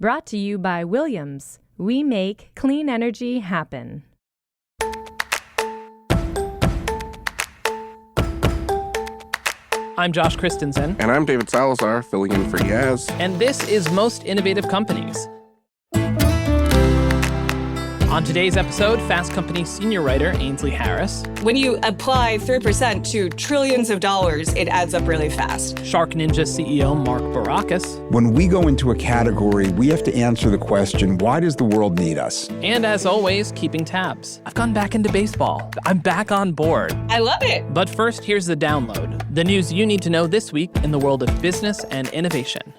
Brought to you by Williams. We make clean energy happen. I'm Josh Christensen. And I'm David Salazar, filling in for Yaz. And this is Most Innovative Companies. On today's episode, Fast Company senior writer Ainsley Harris. When you apply 3% to trillions of dollars, it adds up really fast. SharkNinja CEO Mark Barrocas. When we go into a category, we have to answer the question, why does the world need us? And as always, keeping tabs. I've gone back into baseball. I'm back on board. I love it. But first, here's the download. The news you need to know this week in the world of business and innovation.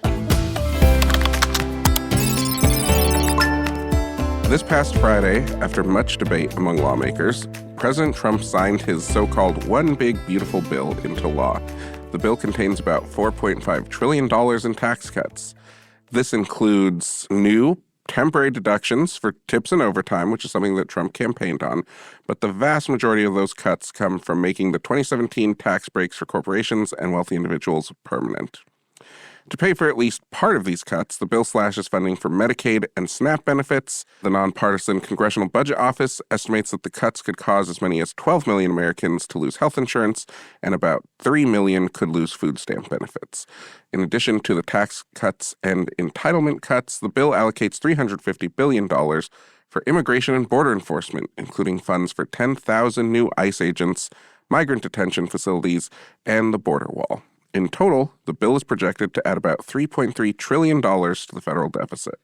This past Friday, after much debate among lawmakers, President Trump signed his so-called One Big Beautiful Bill into law. The bill contains about $4.5 trillion in tax cuts. This includes new temporary deductions for tips and overtime, which is something that Trump campaigned on. But the vast majority of those cuts come from making the 2017 tax breaks for corporations and wealthy individuals permanent. To pay for at least part of these cuts, the bill slashes funding for Medicaid and SNAP benefits. The nonpartisan Congressional Budget Office estimates that the cuts could cause as many as 12 million Americans to lose health insurance, and about 3 million could lose food stamp benefits. In addition to the tax cuts and entitlement cuts, the bill allocates $350 billion for immigration and border enforcement, including funds for 10,000 new ICE agents, migrant detention facilities, and the border wall. In total, the bill is projected to add about $3.3 trillion to the federal deficit.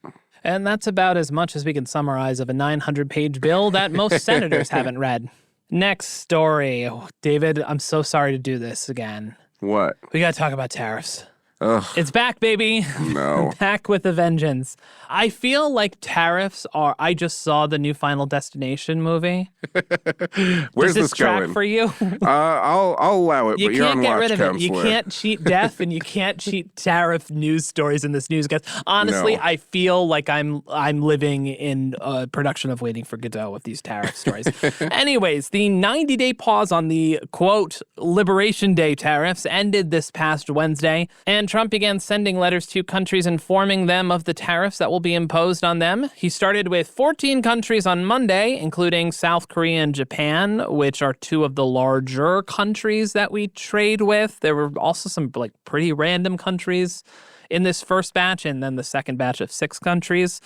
And that's about as much as we can summarize of a 900-page bill that most senators haven't read. Next story. Oh, David, I'm so sorry to do this again. What? We got to talk about tariffs. Ugh. It's back, baby. No. Back with a vengeance. I feel like tariffs are... I just saw the new Final Destination movie. Where's Does this track going? For you? I'll allow it, You but you're can't on get watch rid of it. counselor. You can't cheat death, and you can't cheat tariff news stories in this newscast. Honestly, No. I feel like I'm living in a production of Waiting for Godot with these tariff stories. Anyways, the 90-day pause on the, quote, Liberation Day tariffs ended this past Wednesday, and Trump began sending letters to countries informing them of the tariffs that will be imposed on them. He started with 14 countries on Monday, including South Korea and Japan, which are two of the larger countries that we trade with. There were also some pretty random countries in this first batch, and then the second batch of 6 countries.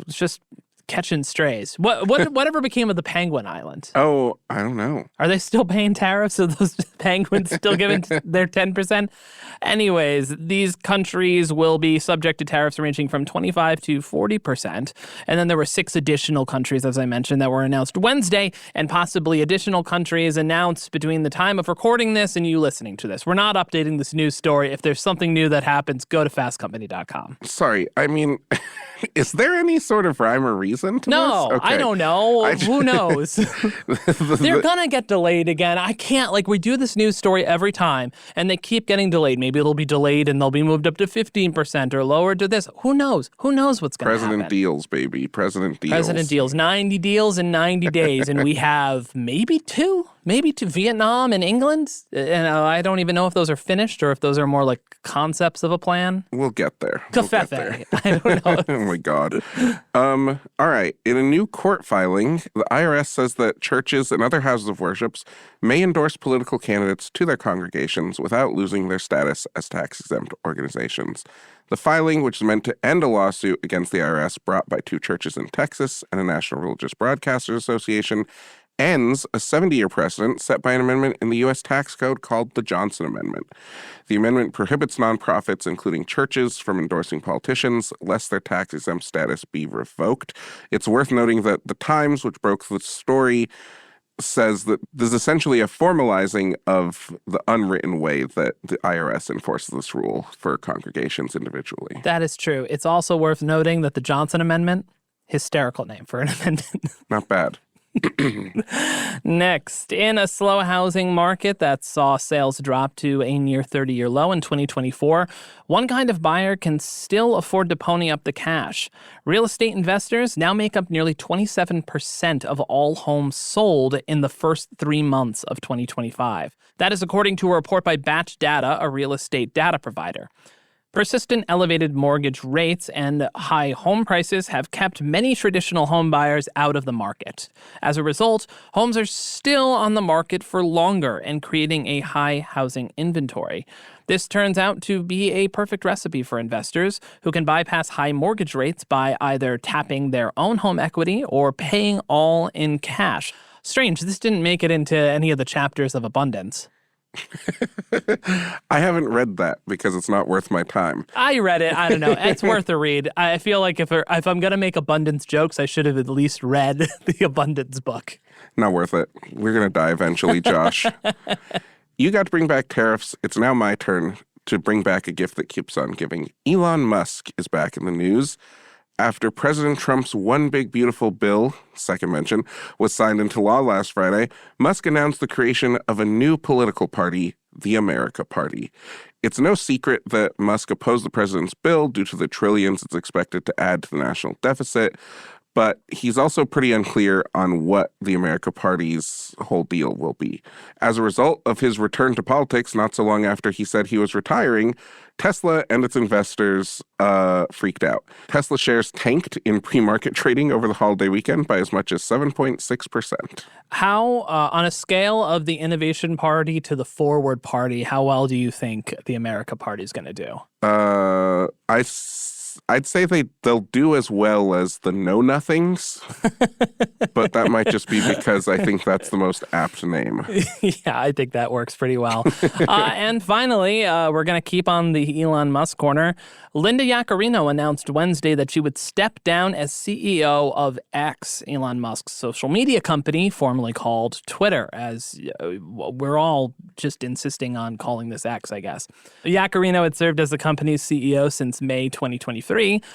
Just catching strays. Whatever became of the Penguin Island? Oh, I don't know. Are they still paying tariffs? Are those penguins still giving their 10%? Anyways, these countries will be subject to tariffs ranging from 25 to 40%. And then there were 6 additional countries, as I mentioned, that were announced Wednesday, and possibly additional countries announced between the time of recording this and you listening to this. We're not updating this news story. If there's something new that happens, go to fastcompany.com. Sorry, I mean, is there any sort of rhyme or reason to No, this? Okay. I don't know. Who knows? They're going to get delayed again. I can't. We do this news story every time, and they keep getting delayed. Maybe it'll be delayed, and they'll be moved up to 15% or lowered to this. Who knows? Who knows what's going to happen? President deals, baby. President deals. President deals. 90 deals in 90 days, and we have maybe two, Vietnam and England. And I don't even know if those are finished or if those are more like concepts of a plan. We'll get there. Covfefe. I don't know. Oh, my God. All right. In a new court filing, the IRS says that churches and other houses of worship may endorse political candidates to their congregations without losing their status as tax-exempt organizations. The filing, which is meant to end a lawsuit against the IRS brought by 2 churches in Texas and a National Religious Broadcasters Association, ends a 70-year precedent set by an amendment in the U.S. tax code called the Johnson Amendment. The amendment prohibits nonprofits, including churches, from endorsing politicians, lest their tax-exempt status be revoked. It's worth noting that The Times, which broke the story, says that there's essentially a formalizing of the unwritten way that the IRS enforces this rule for congregations individually. That is true. It's also worth noting that the Johnson Amendment, hysterical name for an amendment. Not bad. Next, in a slow housing market that saw sales drop to a near 30-year low in 2024, one kind of buyer can still afford to pony up the cash. Real estate investors now make up nearly 27% of all homes sold in the first 3 months of 2025. That is according to a report by Batch Data, a real estate data provider. Persistent elevated mortgage rates and high home prices have kept many traditional home buyers out of the market. As a result, homes are still on the market for longer and creating a high housing inventory. This turns out to be a perfect recipe for investors who can bypass high mortgage rates by either tapping their own home equity or paying all in cash. Strange, this didn't make it into any of the chapters of abundance. I haven't read that because it's not worth my time. I read it. I don't know. It's worth a read. I feel like if I'm going to make abundance jokes, I should have at least read the abundance book. Not worth it. We're going to die eventually, Josh. You got to bring back tariffs. It's now my turn to bring back a gift that keeps on giving. Elon Musk is back in the news. After President Trump's one big beautiful bill, second mention, was signed into law last Friday, Musk announced the creation of a new political party, the America Party. It's no secret that Musk opposed the president's bill due to the trillions it's expected to add to the national deficit, but he's also pretty unclear on what the America Party's whole deal will be. As a result of his return to politics not so long after he said he was retiring, Tesla and its investors freaked out. Tesla shares tanked in pre-market trading over the holiday weekend by as much as 7.6%. How, on a scale of the Innovation Party to the Forward Party, how well do you think the America Party is going to do? I'd say they'll do as well as the Know-Nothings, but that might just be because I think that's the most apt name. Yeah, I think that works pretty well. And finally, we're going to keep on the Elon Musk corner. Linda Yaccarino announced Wednesday that she would step down as CEO of X, Elon Musk's social media company, formerly called Twitter, as we're all just insisting on calling this X, I guess. Yaccarino had served as the company's CEO since May 2023,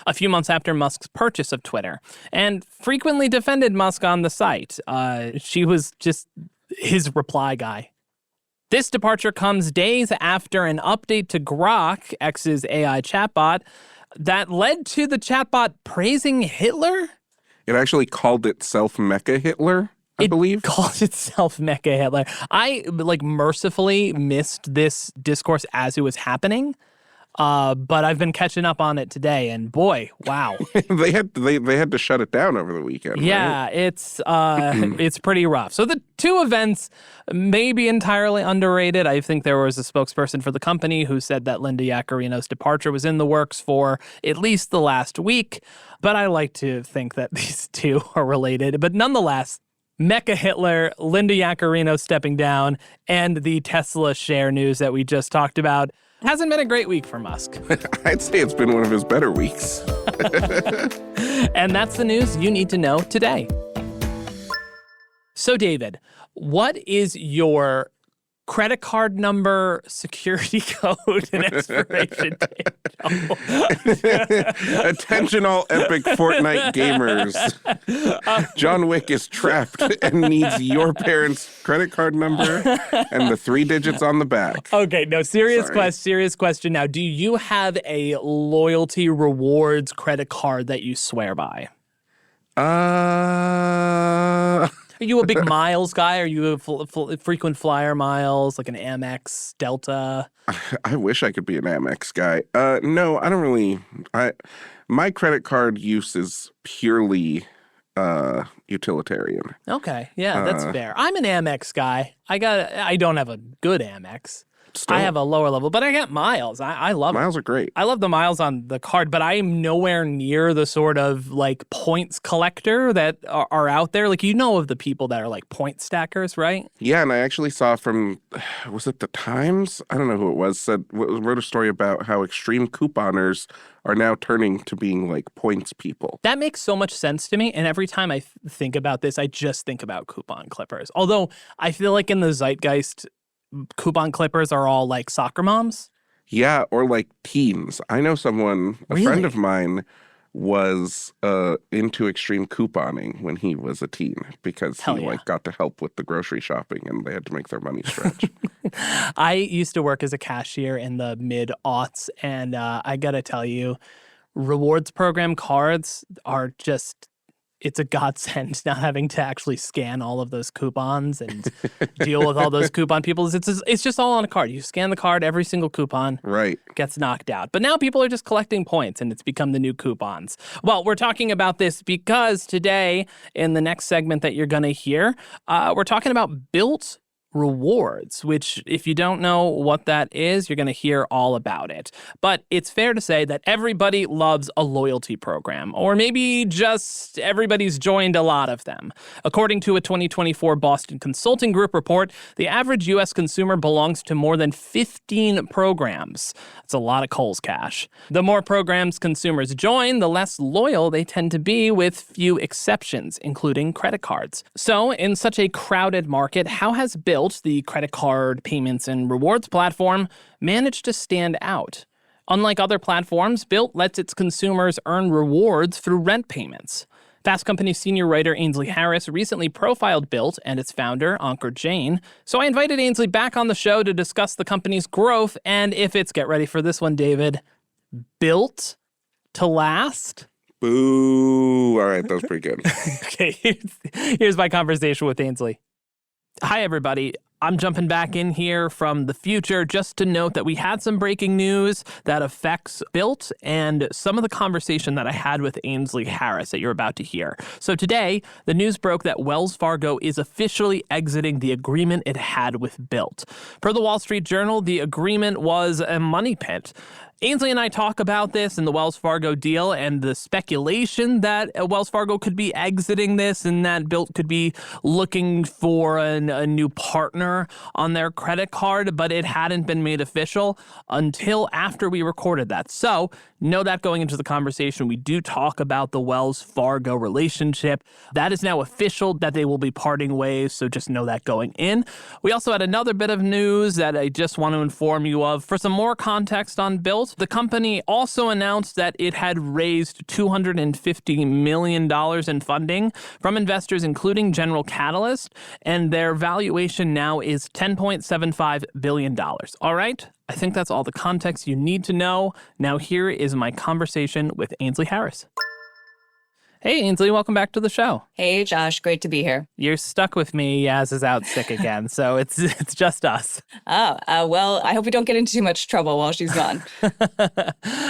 a few months after Musk's purchase of Twitter, and frequently defended Musk on the site. She was just his reply guy. This departure comes days after an update to Grok, X's AI chatbot, that led to the chatbot praising Hitler? It actually called itself Mecha Hitler, I believe. It called itself Mecha Hitler. I, mercifully missed this discourse as it was happening. But I've been catching up on it today, and boy, wow. they had to shut it down over the weekend. Yeah, right? It's pretty rough. So the two events may be entirely underrated. I think there was a spokesperson for the company who said that Linda Yaccarino's departure was in the works for at least the last week, but I like to think that these two are related. But nonetheless, Mecha Hitler, Linda Yaccarino stepping down, and the Tesla share news that we just talked about hasn't been a great week for Musk. I'd say it's been one of his better weeks. And that's the news you need to know today. So, David, what is your credit card number, security code, and expiration date? Attention all epic Fortnite gamers. John Wick is trapped and needs your parents' credit card number and the 3 digits on the back. Okay, no, serious question now. Do you have a loyalty rewards credit card that you swear by? Are you a big miles guy? Are you a frequent flyer miles, like an Amex, Delta? I wish I could be an Amex guy. No, I don't really. My credit card use is purely utilitarian. Okay, yeah, that's fair. I'm an Amex guy. I don't have a good Amex. Still. I have a lower level, but I get miles. I love miles are great. I love the miles on the card, but I am nowhere near the sort of points collector that are out there. Like, of the people that are point stackers, right? Yeah, and I actually saw from, was it the Times? I don't know who it was, wrote a story about how extreme couponers are now turning to being points people. That makes so much sense to me. And every time I think about this, I just think about coupon clippers. Although I feel like in the zeitgeist, coupon clippers are all soccer moms? Yeah, or teens. I know someone, a friend of mine, was into extreme couponing when he was a teen because he got to help with the grocery shopping and they had to make their money stretch. I used to work as a cashier in the mid-aughts, and I gotta tell you, rewards program cards are just it's a godsend not having to actually scan all of those coupons and deal with all those coupon people. It's just all on a card. You scan the card, every single coupon gets knocked out. But now people are just collecting points, and it's become the new coupons. Well, we're talking about this because today, in the next segment that you're going to hear, we're talking about Bilt Rewards, which if you don't know what that is, you're going to hear all about it. But it's fair to say that everybody loves a loyalty program, or maybe just everybody's joined a lot of them. According to a 2024 Boston Consulting Group report, the average U.S. consumer belongs to more than 15 programs. That's a lot of Kohl's Cash. The more programs consumers join, the less loyal they tend to be, with few exceptions, including credit cards. So, in such a crowded market, how has Bilt, the credit card payments and rewards platform, managed to stand out? Unlike other platforms, Bilt lets its consumers earn rewards through rent payments. Fast Company senior writer Ainsley Harris recently profiled Bilt and its founder, Ankur Jain. So I invited Ainsley back on the show to discuss the company's growth and if it's, get ready for this one, David, built to last. Boo. All right, that was pretty good. Okay, here's my conversation with Ainsley. Hi, everybody. I'm jumping back in here from the future just to note that we had some breaking news that affects Bilt and some of the conversation that I had with Ainsley Harris that you're about to hear. So today, the news broke that Wells Fargo is officially exiting the agreement it had with Bilt. Per the Wall Street Journal, the agreement was a money pit. Ainsley and I talk about this and the Wells Fargo deal and the speculation that Wells Fargo could be exiting this and that Bilt could be looking for a new partner on their credit card, but it hadn't been made official until after we recorded that. So know that going into the conversation, we do talk about the Wells Fargo relationship. That is now official that they will be parting ways, so just know that going in. We also had another bit of news that I just want to inform you of. For some more context on Bilt, the company also announced that it had raised $250 million in funding from investors, including General Catalyst, and their valuation now is $10.75 billion. All right? I think that's all the context you need to know. Now here is my conversation with Ainsley Harris. Hey, Ainsley, welcome back to the show. Hey, Josh, great to be here. You're stuck with me. Yaz is out sick again, so it's just us. Well, I hope we don't get into too much trouble while she's gone.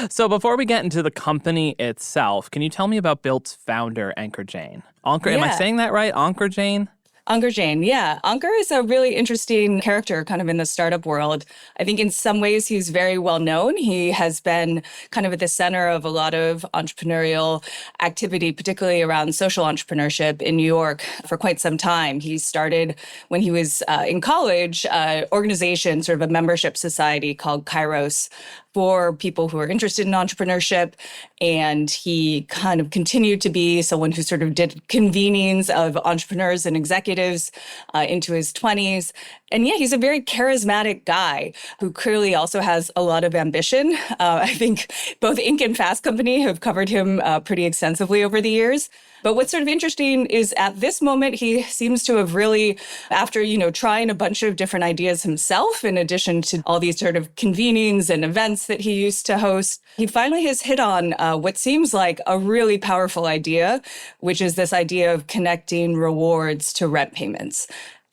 So before we get into the company itself, can you tell me about Bilt's founder, Ankur Jain? Am I saying that right? Ankur Jain? Ankur Jain, yeah. Ankur is a really interesting character kind of in the startup world. I think in some ways he's very well known. He has been kind of at the center of a lot of entrepreneurial activity, particularly around social entrepreneurship in New York for quite some time. He started when he was in college, an organization, sort of a membership society called Kairos, for people who are interested in entrepreneurship. And he kind of continued to be someone who sort of did convenings of entrepreneurs and executives into his 20s. And yeah, he's a very charismatic guy who clearly also has a lot of ambition. I think both Inc. and Fast Company have covered him pretty extensively over the years. But what's sort of interesting is at this moment, he seems to have really, after, trying a bunch of different ideas himself, in addition to all these sort of convenings and events that he used to host, he finally has hit on what seems like a really powerful idea, which is this idea of connecting rewards to rent payments.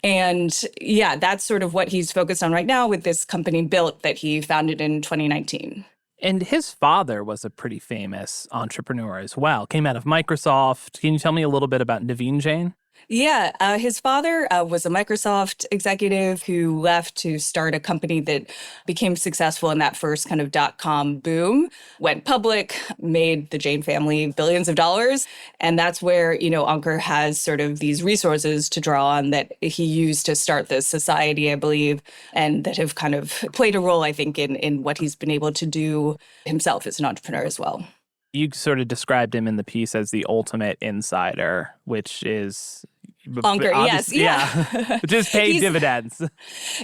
And yeah, that's sort of what he's focused on right now with this company Bilt that he founded in 2019. And his father was a pretty famous entrepreneur as well. Came out of Microsoft. Can you tell me a little bit about Naveen Jain? Yeah, his father was a Microsoft executive who left to start a company that became successful in that first kind of dot-com boom, went public, made the Jain family billions of dollars. And that's where, Ankur has sort of these resources to draw on that he used to start this society, I believe, and that have kind of played a role, I think, in what he's been able to do himself as an entrepreneur as well. You sort of described him in the piece as the ultimate insider, which is Ankur, yes, yeah. Just paid dividends.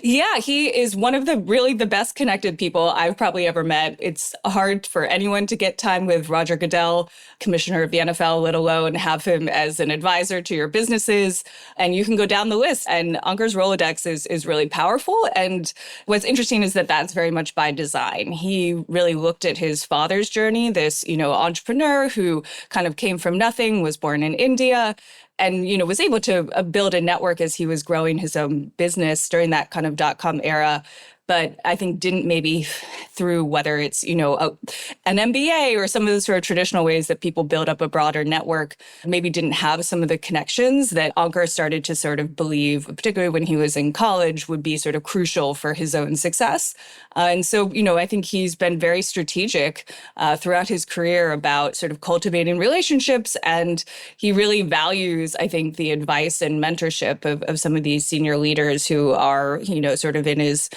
Yeah, he is one of the best connected people I've probably ever met. It's hard for anyone to get time with Roger Goodell, commissioner of the NFL, let alone have him as an advisor to your businesses. And you can go down the list. And Ankur's Rolodex is really powerful. And what's interesting is that that's very much by design. He really looked at his father's journey, this, entrepreneur who kind of came from nothing, was born in India, and, was able to build a network as he was growing his own business during that kind of dot-com era. But I think didn't maybe through whether it's, an MBA or some of the sort of traditional ways that people build up a broader network, maybe didn't have some of the connections that Ankur started to sort of believe, particularly when he was in college, would be sort of crucial for his own success. And so, I think he's been very strategic throughout his career about sort of cultivating relationships. And he really values, I think, the advice and mentorship of some of these senior leaders who are, sort of in his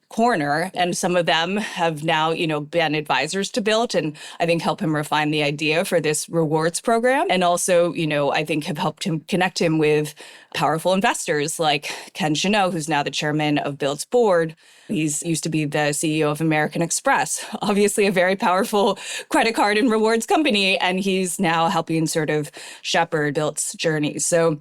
corner. And some of them have now, been advisors to Bilt and I think help him refine the idea for this rewards program. And also, I think have helped him connect him with powerful investors like Ken Chenault, who's now the chairman of Bilt's board. He's used to be the CEO of American Express, obviously a very powerful credit card and rewards company. And he's now helping sort of shepherd Bilt's journey. So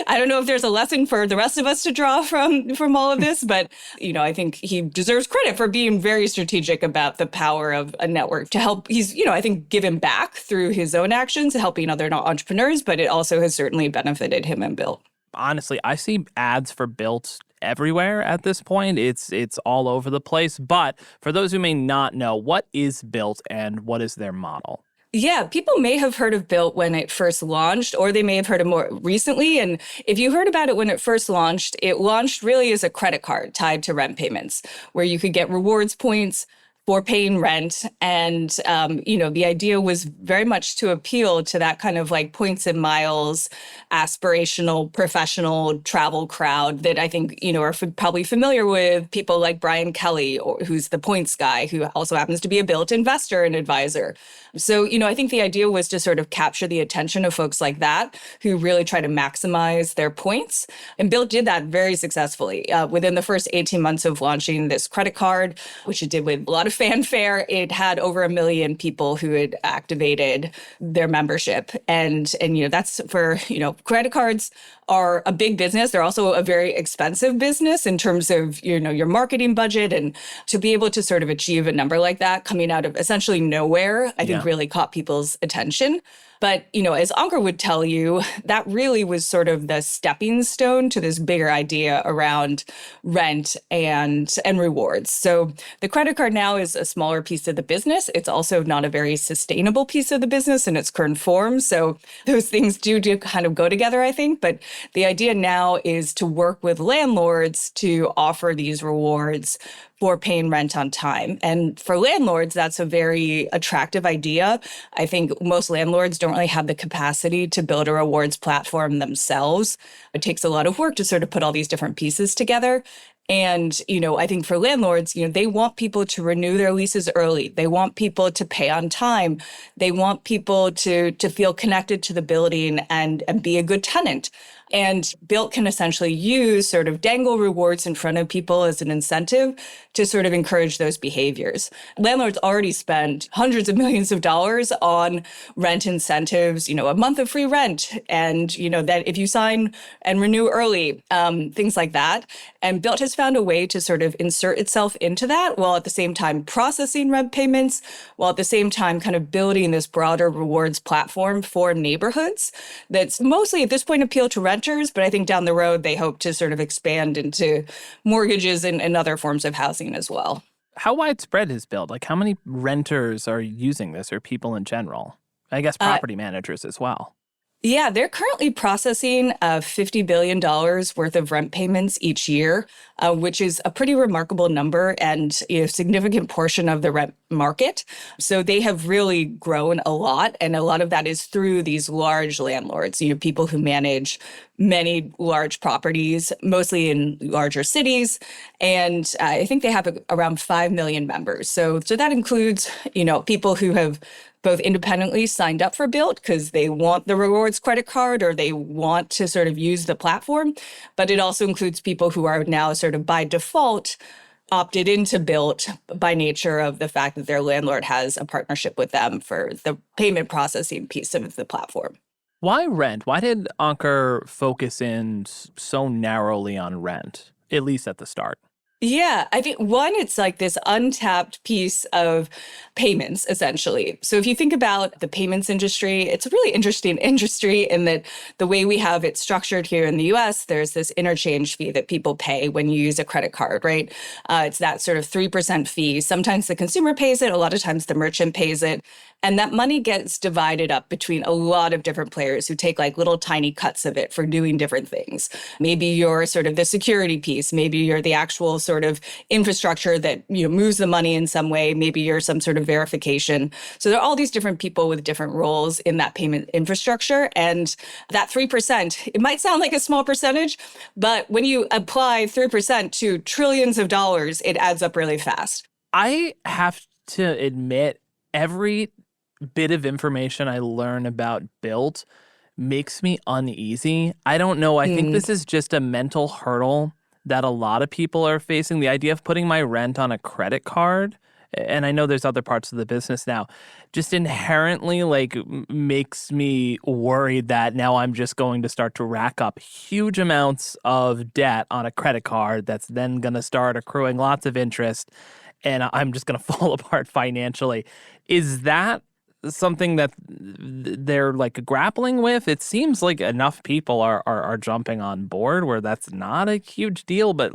I don't know if there's a lesson for the rest of us to draw from all of this, but, I think he deserves credit for being very strategic about the power of a network to help. He's, I think, given back through his own actions, helping other entrepreneurs, but it also has certainly benefited him and Bilt. Honestly, I see ads for Bilt everywhere at this point. It's all over the place. But for those who may not know, what is Bilt and what is their model? Yeah, people may have heard of Bilt when it first launched, or they may have heard of more recently. And if you heard about it when it first launched, it launched really as a credit card tied to rent payments, where you could get rewards points for paying rent. And, the idea was very much to appeal to that kind of like points and miles, aspirational, professional travel crowd that I think, are probably familiar with people like Brian Kelly, who's the points guy, who also happens to be a Bilt investor and advisor. So, I think the idea was to sort of capture the attention of folks like that who really try to maximize their points. And Bilt did that very successfully. Within the first 18 months of launching this credit card, which it did with a lot of fanfare, it had over 1 million people who had activated their membership. And that's for, credit cards are a big business. They're also a very expensive business in terms of, your marketing budget. And to be able to sort of achieve a number like that coming out of essentially nowhere, I think really caught people's attention. But, as Ankur would tell you, that really was sort of the stepping stone to this bigger idea around rent and rewards. So the credit card now is a smaller piece of the business. It's also not a very sustainable piece of the business in its current form. So those things do kind of go together, I think. But the idea now is to work with landlords to offer these rewards for paying rent on time. And for landlords, that's a very attractive idea. I think most landlords don't really have the capacity to build a rewards platform themselves. It takes a lot of work to sort of put all these different pieces together. And, I think for landlords, they want people to renew their leases early. They want people to pay on time. They want people to feel connected to the building and be a good tenant. And Bilt can essentially use sort of dangle rewards in front of people as an incentive to sort of encourage those behaviors. Landlords already spend hundreds of millions of dollars on rent incentives, a month of free rent, and, that if you sign and renew early, things like that. And Bilt has found a way to sort of insert itself into that while at the same time processing rent payments, while at the same time kind of building this broader rewards platform for neighborhoods that's mostly at this point appeal to renters, but I think down the road they hope to sort of expand into mortgages and other forms of housing as well. How widespread is Bilt? Like how many renters are using this or people in general? I guess property managers as well. Yeah, they're currently processing $50 billion worth of rent payments each year, which is a pretty remarkable number and a significant portion of the rent market. So they have really grown a lot. And a lot of that is through these large landlords, people who manage many large properties, mostly in larger cities. And I think they have around 5 million members. So that includes, people who have both independently signed up for Bilt because they want the rewards credit card or they want to sort of use the platform. But it also includes people who are now sort of by default opted into Bilt by nature of the fact that their landlord has a partnership with them for the payment processing piece of the platform. Why rent? Why did Ankur focus in so narrowly on rent, at least at the start? Yeah, I think one, it's like this untapped piece of payments, essentially. So if you think about the payments industry, it's a really interesting industry in that the way we have it structured here in the US, there's this interchange fee that people pay when you use a credit card, right? It's that sort of 3% fee. Sometimes the consumer pays it, a lot of times the merchant pays it. And that money gets divided up between a lot of different players who take like little tiny cuts of it for doing different things. Maybe you're sort of the security piece. Maybe you're the actual sort of infrastructure that, moves the money in some way. Maybe you're some sort of verification. So there are all these different people with different roles in that payment infrastructure. And that 3%, it might sound like a small percentage, but when you apply 3% to trillions of dollars, it adds up really fast. I have to admit, every bit of information I learn about Bilt makes me uneasy. I don't know. I think this is just a mental hurdle that a lot of people are facing. The idea of putting my rent on a credit card, and I know there's other parts of the business now, just inherently makes me worried that now I'm just going to start to rack up huge amounts of debt on a credit card that's then going to start accruing lots of interest, and I'm just going to fall apart financially. Is that something that they're grappling with? It seems like enough people are jumping on board where that's not a huge deal, but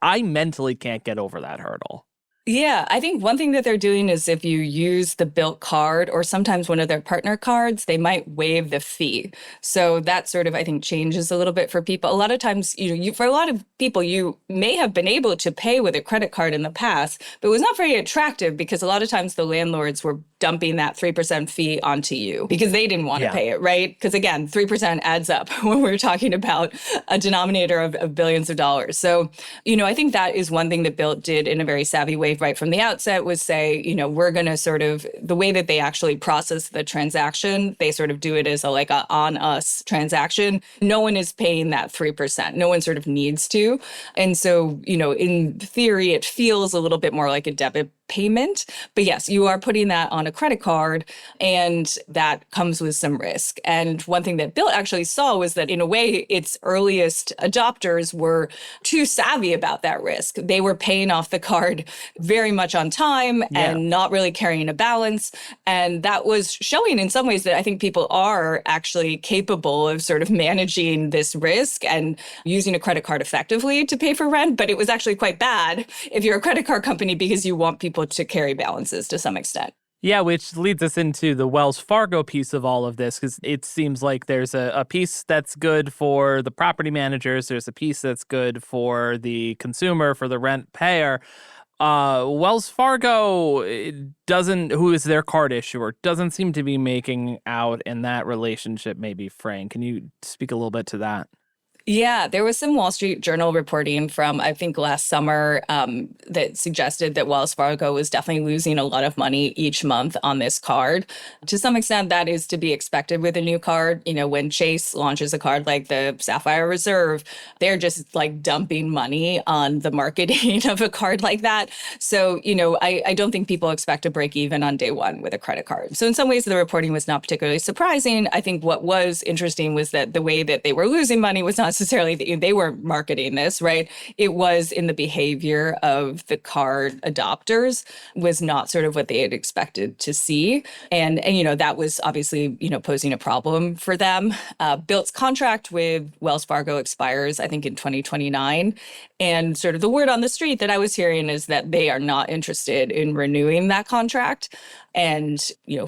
I mentally can't get over that hurdle. Yeah, I think one thing that they're doing is if you use the Bilt card or sometimes one of their partner cards, they might waive the fee. So that sort of, I think, changes a little bit for people. A lot of times, for a lot of people, you may have been able to pay with a credit card in the past, but it was not very attractive because a lot of times the landlords were dumping that 3% fee onto you because they didn't want to pay it, right? Because again, 3% adds up when we're talking about a denominator of billions of dollars. So, I think that is one thing that Bilt did in a very savvy way right from the outset was say, we're going to sort of, the way that they actually process the transaction, they sort of do it as a on us transaction. No one is paying that 3%. No one sort of needs to. And so, in theory, it feels a little bit more like a debit payment. But yes, you are putting that on a credit card, and that comes with some risk. And one thing that Bilt actually saw was that in a way, its earliest adopters were too savvy about that risk. They were paying off the card very much on time and not really carrying a balance. And that was showing in some ways that I think people are actually capable of sort of managing this risk and using a credit card effectively to pay for rent. But it was actually quite bad if you're a credit card company because you want people to carry balances to some extent. Yeah, which leads us into the Wells Fargo piece of all of this, because it seems like there's a piece that's good for the property managers. There's a piece that's good for the consumer, for the rent payer. Wells Fargo who is their card issuer, doesn't seem to be making out in that relationship, maybe. Frank, can you speak a little bit to that? Yeah, there was some Wall Street Journal reporting from, I think, last summer that suggested that Wells Fargo was definitely losing a lot of money each month on this card. To some extent, that is to be expected with a new card. When Chase launches a card like the Sapphire Reserve, they're just dumping money on the marketing of a card like that. So, I don't think people expect to break even on day one with a credit card. So in some ways, the reporting was not particularly surprising. I think what was interesting was that the way that they were losing money was not necessarily they weren't marketing this, right? It was in the behavior of the card adopters was not sort of what they had expected to see. And that was obviously, posing a problem for them. Bilt's contract with Wells Fargo expires, I think, in 2029. And sort of the word on the street that I was hearing is that they are not interested in renewing that contract. And,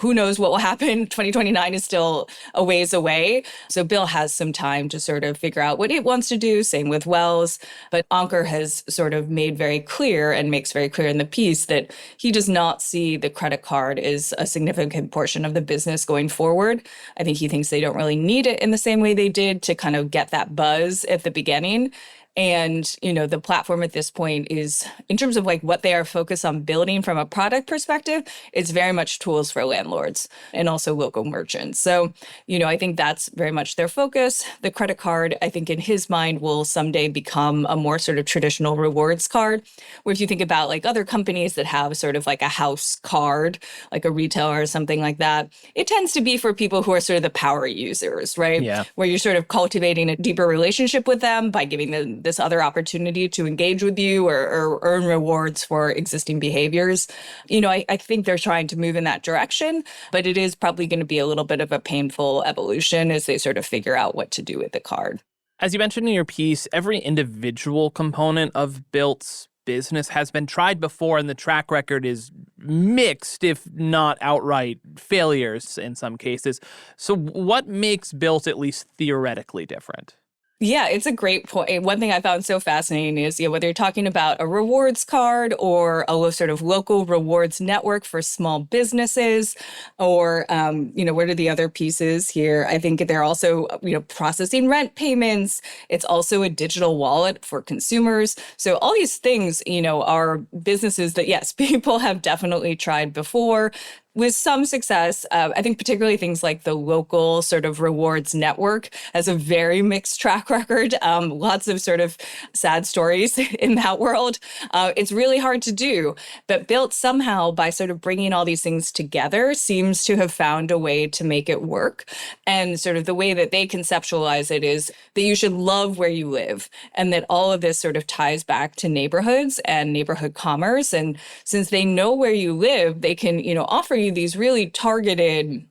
who knows what will happen? 2029 is still a ways away. So Bilt has some time to sort of figure out what it wants to do, same with Wells. But Ankur has sort of made very clear and makes very clear in the piece that he does not see the credit card as a significant portion of the business going forward. I think he thinks they don't really need it in the same way they did to kind of get that buzz at the beginning. And, the platform at this point is, in terms of like what they are focused on building from a product perspective, it's very much tools for landlords and also local merchants. So, I think that's very much their focus. The credit card, I think in his mind, will someday become a more sort of traditional rewards card, where if you think about like other companies that have sort of like a house card, like a retailer or something like that, it tends to be for people who are sort of the power users, right? Yeah. Where you're sort of cultivating a deeper relationship with them by giving them this other opportunity to engage with you or earn rewards for existing behaviors. I think they're trying to move in that direction, but it is probably going to be a little bit of a painful evolution as they sort of figure out what to do with the card. As you mentioned in your piece, every individual component of Bilt's business has been tried before, and the track record is mixed, if not outright failures in some cases. So what makes Bilt at least theoretically different? Yeah, it's a great point. One thing I found so fascinating is, whether you're talking about a rewards card or a sort of local rewards network for small businesses, or, what are the other pieces here? I think they're also, processing rent payments. It's also a digital wallet for consumers. So all these things, are businesses that, yes, people have definitely tried before, with some success. I think particularly things like the local sort of rewards network has a very mixed track record. Lots of sort of sad stories in that world. It's really hard to do. But Bilt somehow, by sort of bringing all these things together, seems to have found a way to make it work. And sort of the way that they conceptualize it is that you should love where you live, and that all of this sort of ties back to neighborhoods and neighborhood commerce. And since they know where you live, they can, offer you these really targeted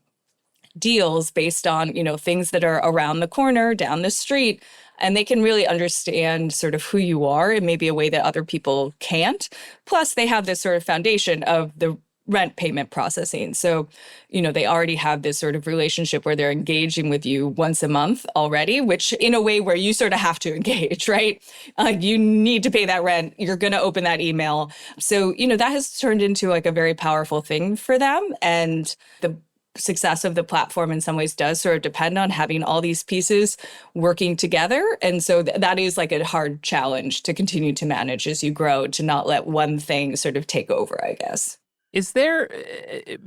deals based on, things that are around the corner, down the street, and they can really understand sort of who you are in maybe a way that other people can't. Plus, they have this sort of foundation of the rent payment processing. So, they already have this sort of relationship where they're engaging with you once a month already, which in a way where you sort of have to engage, right? You need to pay that rent. You're going to open that email. So, that has turned into like a very powerful thing for them. And the success of the platform in some ways does sort of depend on having all these pieces working together. And so that is like a hard challenge to continue to manage as you grow, to not let one thing sort of take over, I guess. Is there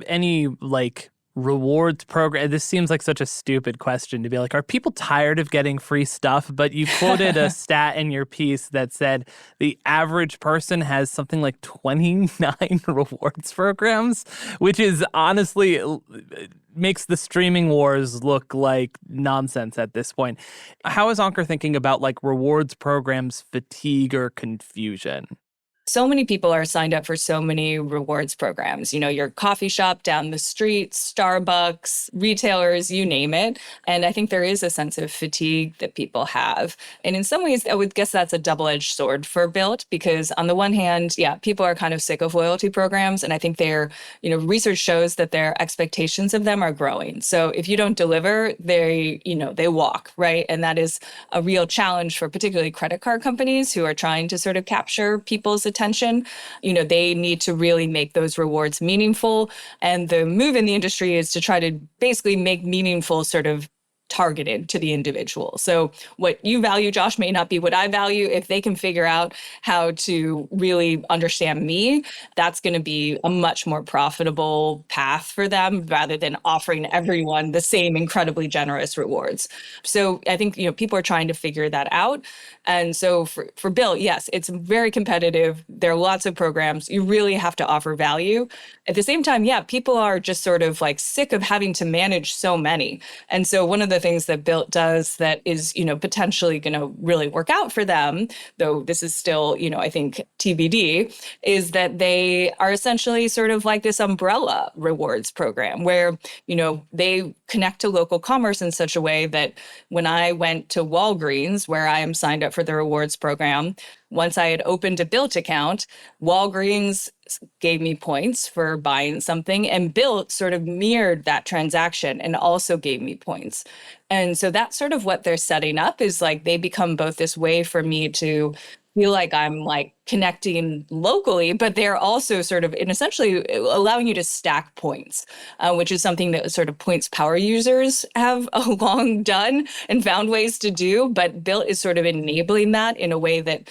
any rewards program? This seems like such a stupid question to be like, are people tired of getting free stuff? But you quoted a stat in your piece that said the average person has something like 29 rewards programs, which is honestly makes the streaming wars look like nonsense at this point. How is Ankur thinking about rewards programs fatigue or confusion? So many people are signed up for so many rewards programs, your coffee shop down the street, Starbucks, retailers, you name it. And I think there is a sense of fatigue that people have. And in some ways, I would guess that's a double-edged sword for Bilt, because on the one hand, people are kind of sick of loyalty programs. And I think research shows that their expectations of them are growing. So if you don't deliver, they walk, right? And that is a real challenge for particularly credit card companies who are trying to sort of capture people's attention. They need to really make those rewards meaningful. And the move in the industry is to try to basically make meaningful sort of targeted to the individual. So what you value, Josh, may not be what I value. If they can figure out how to really understand me, that's going to be a much more profitable path for them rather than offering everyone the same incredibly generous rewards. So I think, people are trying to figure that out. And so for Bilt, yes, it's very competitive. There are lots of programs. You really have to offer value. At the same time, people are just sort of sick of having to manage so many. And so one of the things that Bilt does that is, potentially going to really work out for them, though this is still, I think TBD, is that they are essentially sort of like this umbrella rewards program where, they connect to local commerce in such a way that when I went to Walgreens, where I am signed up for the rewards program, once I had opened a Bilt account, Walgreens gave me points for buying something, and Bilt sort of mirrored that transaction and also gave me points. And so that's sort of what they're setting up is they become both this way for me to feel like I'm like connecting locally, but they're also sort of, and essentially allowing you to stack points, which is something that sort of points power users have long done and found ways to do. But Bilt is sort of enabling that in a way that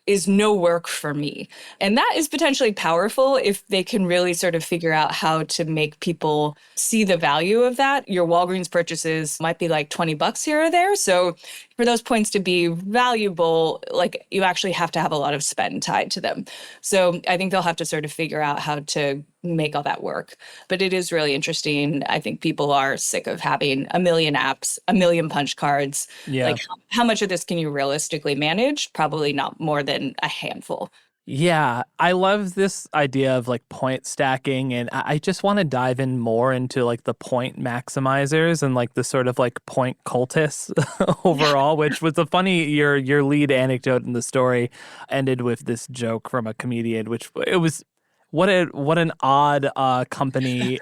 is no work for me. And that is potentially powerful if they can really sort of figure out how to make people see the value of that. Your Walgreens purchases might be like $20 here or there. So for those points to be valuable, like you actually have to have a lot of spend tied to them. So I think they'll have to sort of figure out how to make all that work. But it is really interesting. I think people are sick of having a million apps, a million punch cards. Yeah. Like how much of this can you realistically manage? Probably not more than a handful. Yeah, I love this idea of like point stacking, and I just want to dive in more into like the point maximizers and like the sort of like point cultists overall, which was a funny, your lead anecdote in the story ended with this joke from a comedian, which it was what an odd company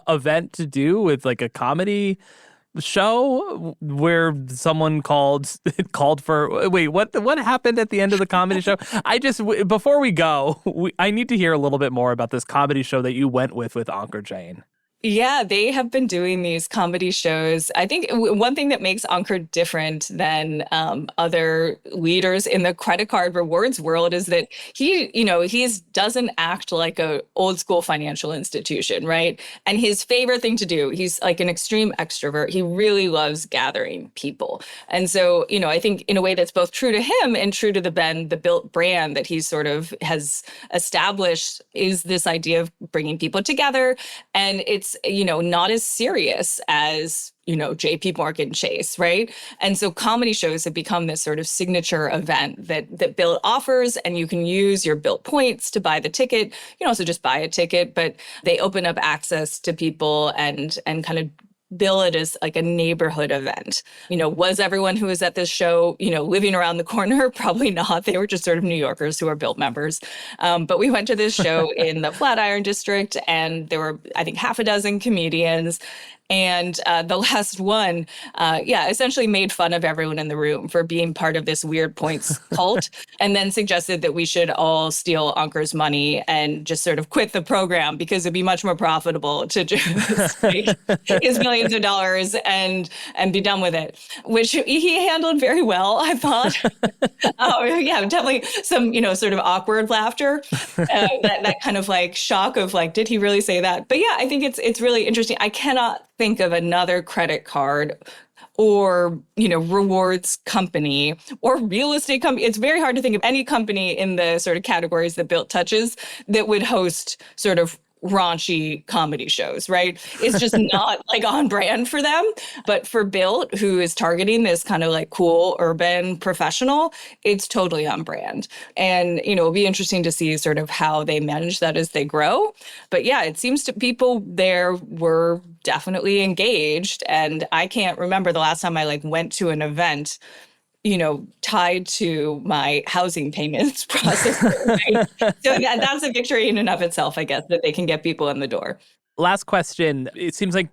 event to do with like a comedy show where someone called for what happened at the end of the comedy show. Before we go, I need to hear a little bit more about this comedy show that you went with Ankur Jain. Yeah, they have been doing these comedy shows. I think one thing that makes Ankur different than other leaders in the credit card rewards world is that he doesn't act like a old school financial institution, right? And his favorite thing to do, he's like an extreme extrovert. He really loves gathering people. And so, I think in a way that's both true to him and true to the Bilt brand that he sort of has established is this idea of bringing people together. And it's not as serious as, JP Morgan Chase, right? And so comedy shows have become this sort of signature event that Bilt offers, and you can use your Bilt points to buy the ticket. You can also just buy a ticket, but they open up access to people and kind of bill it as like a neighborhood event. Was everyone who was at this show, living around the corner? Probably not. They were just sort of New Yorkers who are Bilt members. But we went to this show in the Flatiron District, and there were, I think, half a dozen comedians. And the last one, essentially made fun of everyone in the room for being part of this weird points cult, and then suggested that we should all steal Ankur's money and just sort of quit the program because it'd be much more profitable to just take his millions of dollars and be done with it, which he handled very well, I thought. Definitely some, sort of awkward laughter, that kind of like shock of like, did he really say that? But yeah, I think it's really interesting. I cannot think of another credit card or, rewards company or real estate company. It's very hard to think of any company in the sort of categories that Bilt touches that would host sort of raunchy comedy shows, right? It's just not like on brand for them. But for Bilt, who is targeting this kind of like cool urban professional, it's totally on brand. And, it'll be interesting to see sort of how they manage that as they grow. But yeah, it seems to people there were definitely engaged. And I can't remember the last time I like went to an event tied to my housing payments process. Right? So that's a victory in and of itself, I guess, that they can get people in the door. Last question. It seems like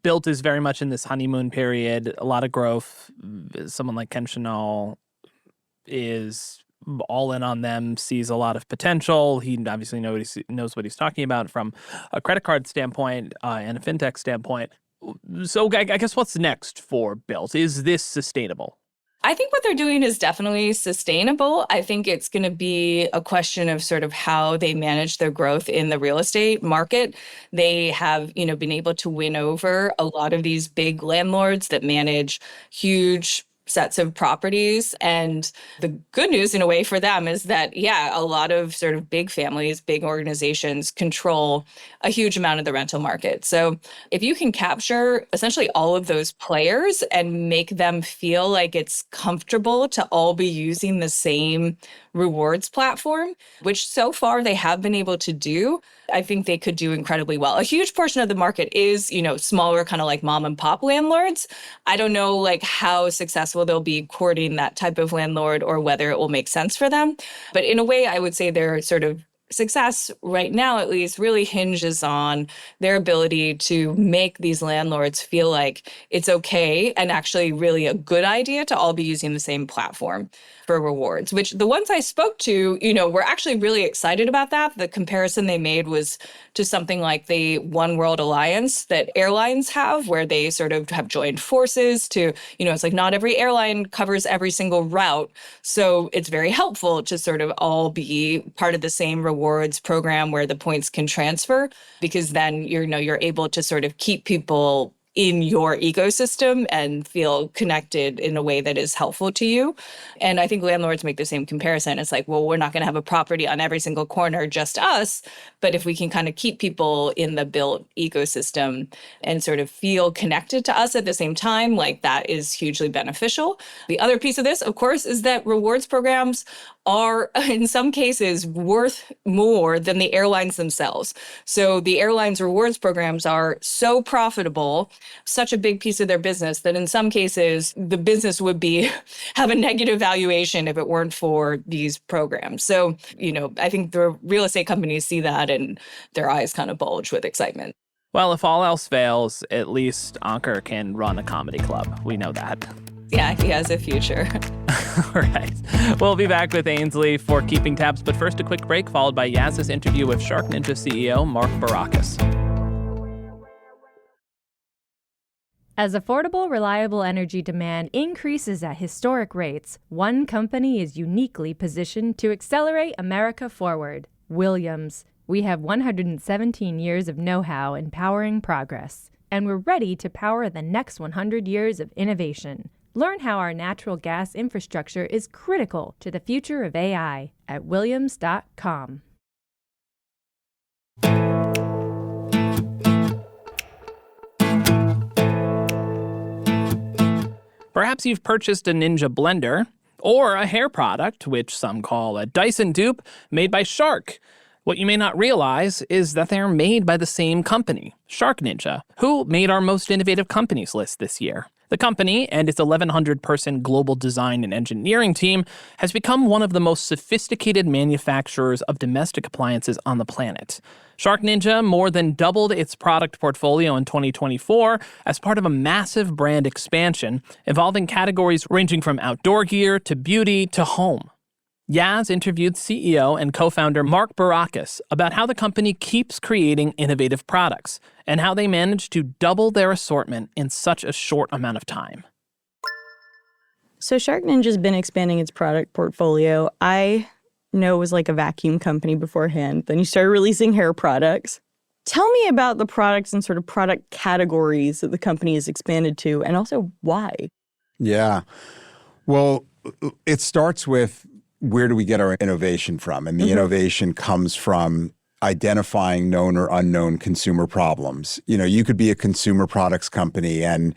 Bilt is very much in this honeymoon period, a lot of growth. Someone like Ken Chenault is all in on them, sees a lot of potential. He obviously knows what he's talking about from a credit card standpoint and a fintech standpoint. So I guess what's next for Bilt? Is this sustainable? I think what they're doing is definitely sustainable. I think it's going to be a question of sort of how they manage their growth in the real estate market. They have, been able to win over a lot of these big landlords that manage huge sets of properties. And the good news in a way for them is that, a lot of sort of big families, big organizations control a huge amount of the rental market. So if you can capture essentially all of those players and make them feel like it's comfortable to all be using the same rewards platform, which so far they have been able to do, I think they could do incredibly well. A huge portion of the market is, smaller kind of like mom and pop landlords. I don't know like how successful they'll be courting that type of landlord or whether it will make sense for them. But in a way, I would say they're sort of success right now, at least, really hinges on their ability to make these landlords feel like it's okay and actually really a good idea to all be using the same platform for rewards, which the ones I spoke to, were actually really excited about that. The comparison they made was to something like the One World Alliance that airlines have, where they sort of have joined forces to, it's like not every airline covers every single route. So it's very helpful to sort of all be part of the same rewards program where the points can transfer, because then you're able to sort of keep people in your ecosystem and feel connected in a way that is helpful to you. And I think landlords make the same comparison. It's like, well, we're not going to have a property on every single corner, just us. But if we can kind of keep people in the Bilt ecosystem and sort of feel connected to us at the same time, like that is hugely beneficial. The other piece of this, of course, is that rewards programs are in some cases worth more than the airlines themselves. So the airlines' rewards programs are so profitable, such a big piece of their business, that in some cases the business would have a negative valuation if it weren't for these programs. So, I think the real estate companies see that and their eyes kind of bulge with excitement. Well, if all else fails, at least Ankur can run a comedy club. We know that. Yeah, he has a future. All right. We'll be back with Ainsley for Keeping Tabs, but first a quick break followed by Yaz's interview with SharkNinja CEO Mark Barrocas. As affordable, reliable energy demand increases at historic rates, one company is uniquely positioned to accelerate America forward: Williams. We have 117 years of know-how in powering progress, and we're ready to power the next 100 years of innovation. Learn how our natural gas infrastructure is critical to the future of AI at williams.com. Perhaps you've purchased a Ninja blender or a hair product, which some call a Dyson dupe, made by Shark. What you may not realize is that they're made by the same company, SharkNinja, who made our most innovative companies list this year. The company and its 1,100-person global design and engineering team has become one of the most sophisticated manufacturers of domestic appliances on the planet. SharkNinja more than doubled its product portfolio in 2024 as part of a massive brand expansion, involving categories ranging from outdoor gear to beauty to home. Yaz interviewed CEO and co-founder Mark Barrocas about how the company keeps creating innovative products and how they managed to double their assortment in such a short amount of time. So SharkNinja's been expanding its product portfolio. I know it was like a vacuum company beforehand. Then you started releasing hair products. Tell me about the products and sort of product categories that the company has expanded to, and also why. Yeah. Well, it starts with, where do we get our innovation from? And the innovation comes from identifying known or unknown consumer problems. You could be a consumer products company and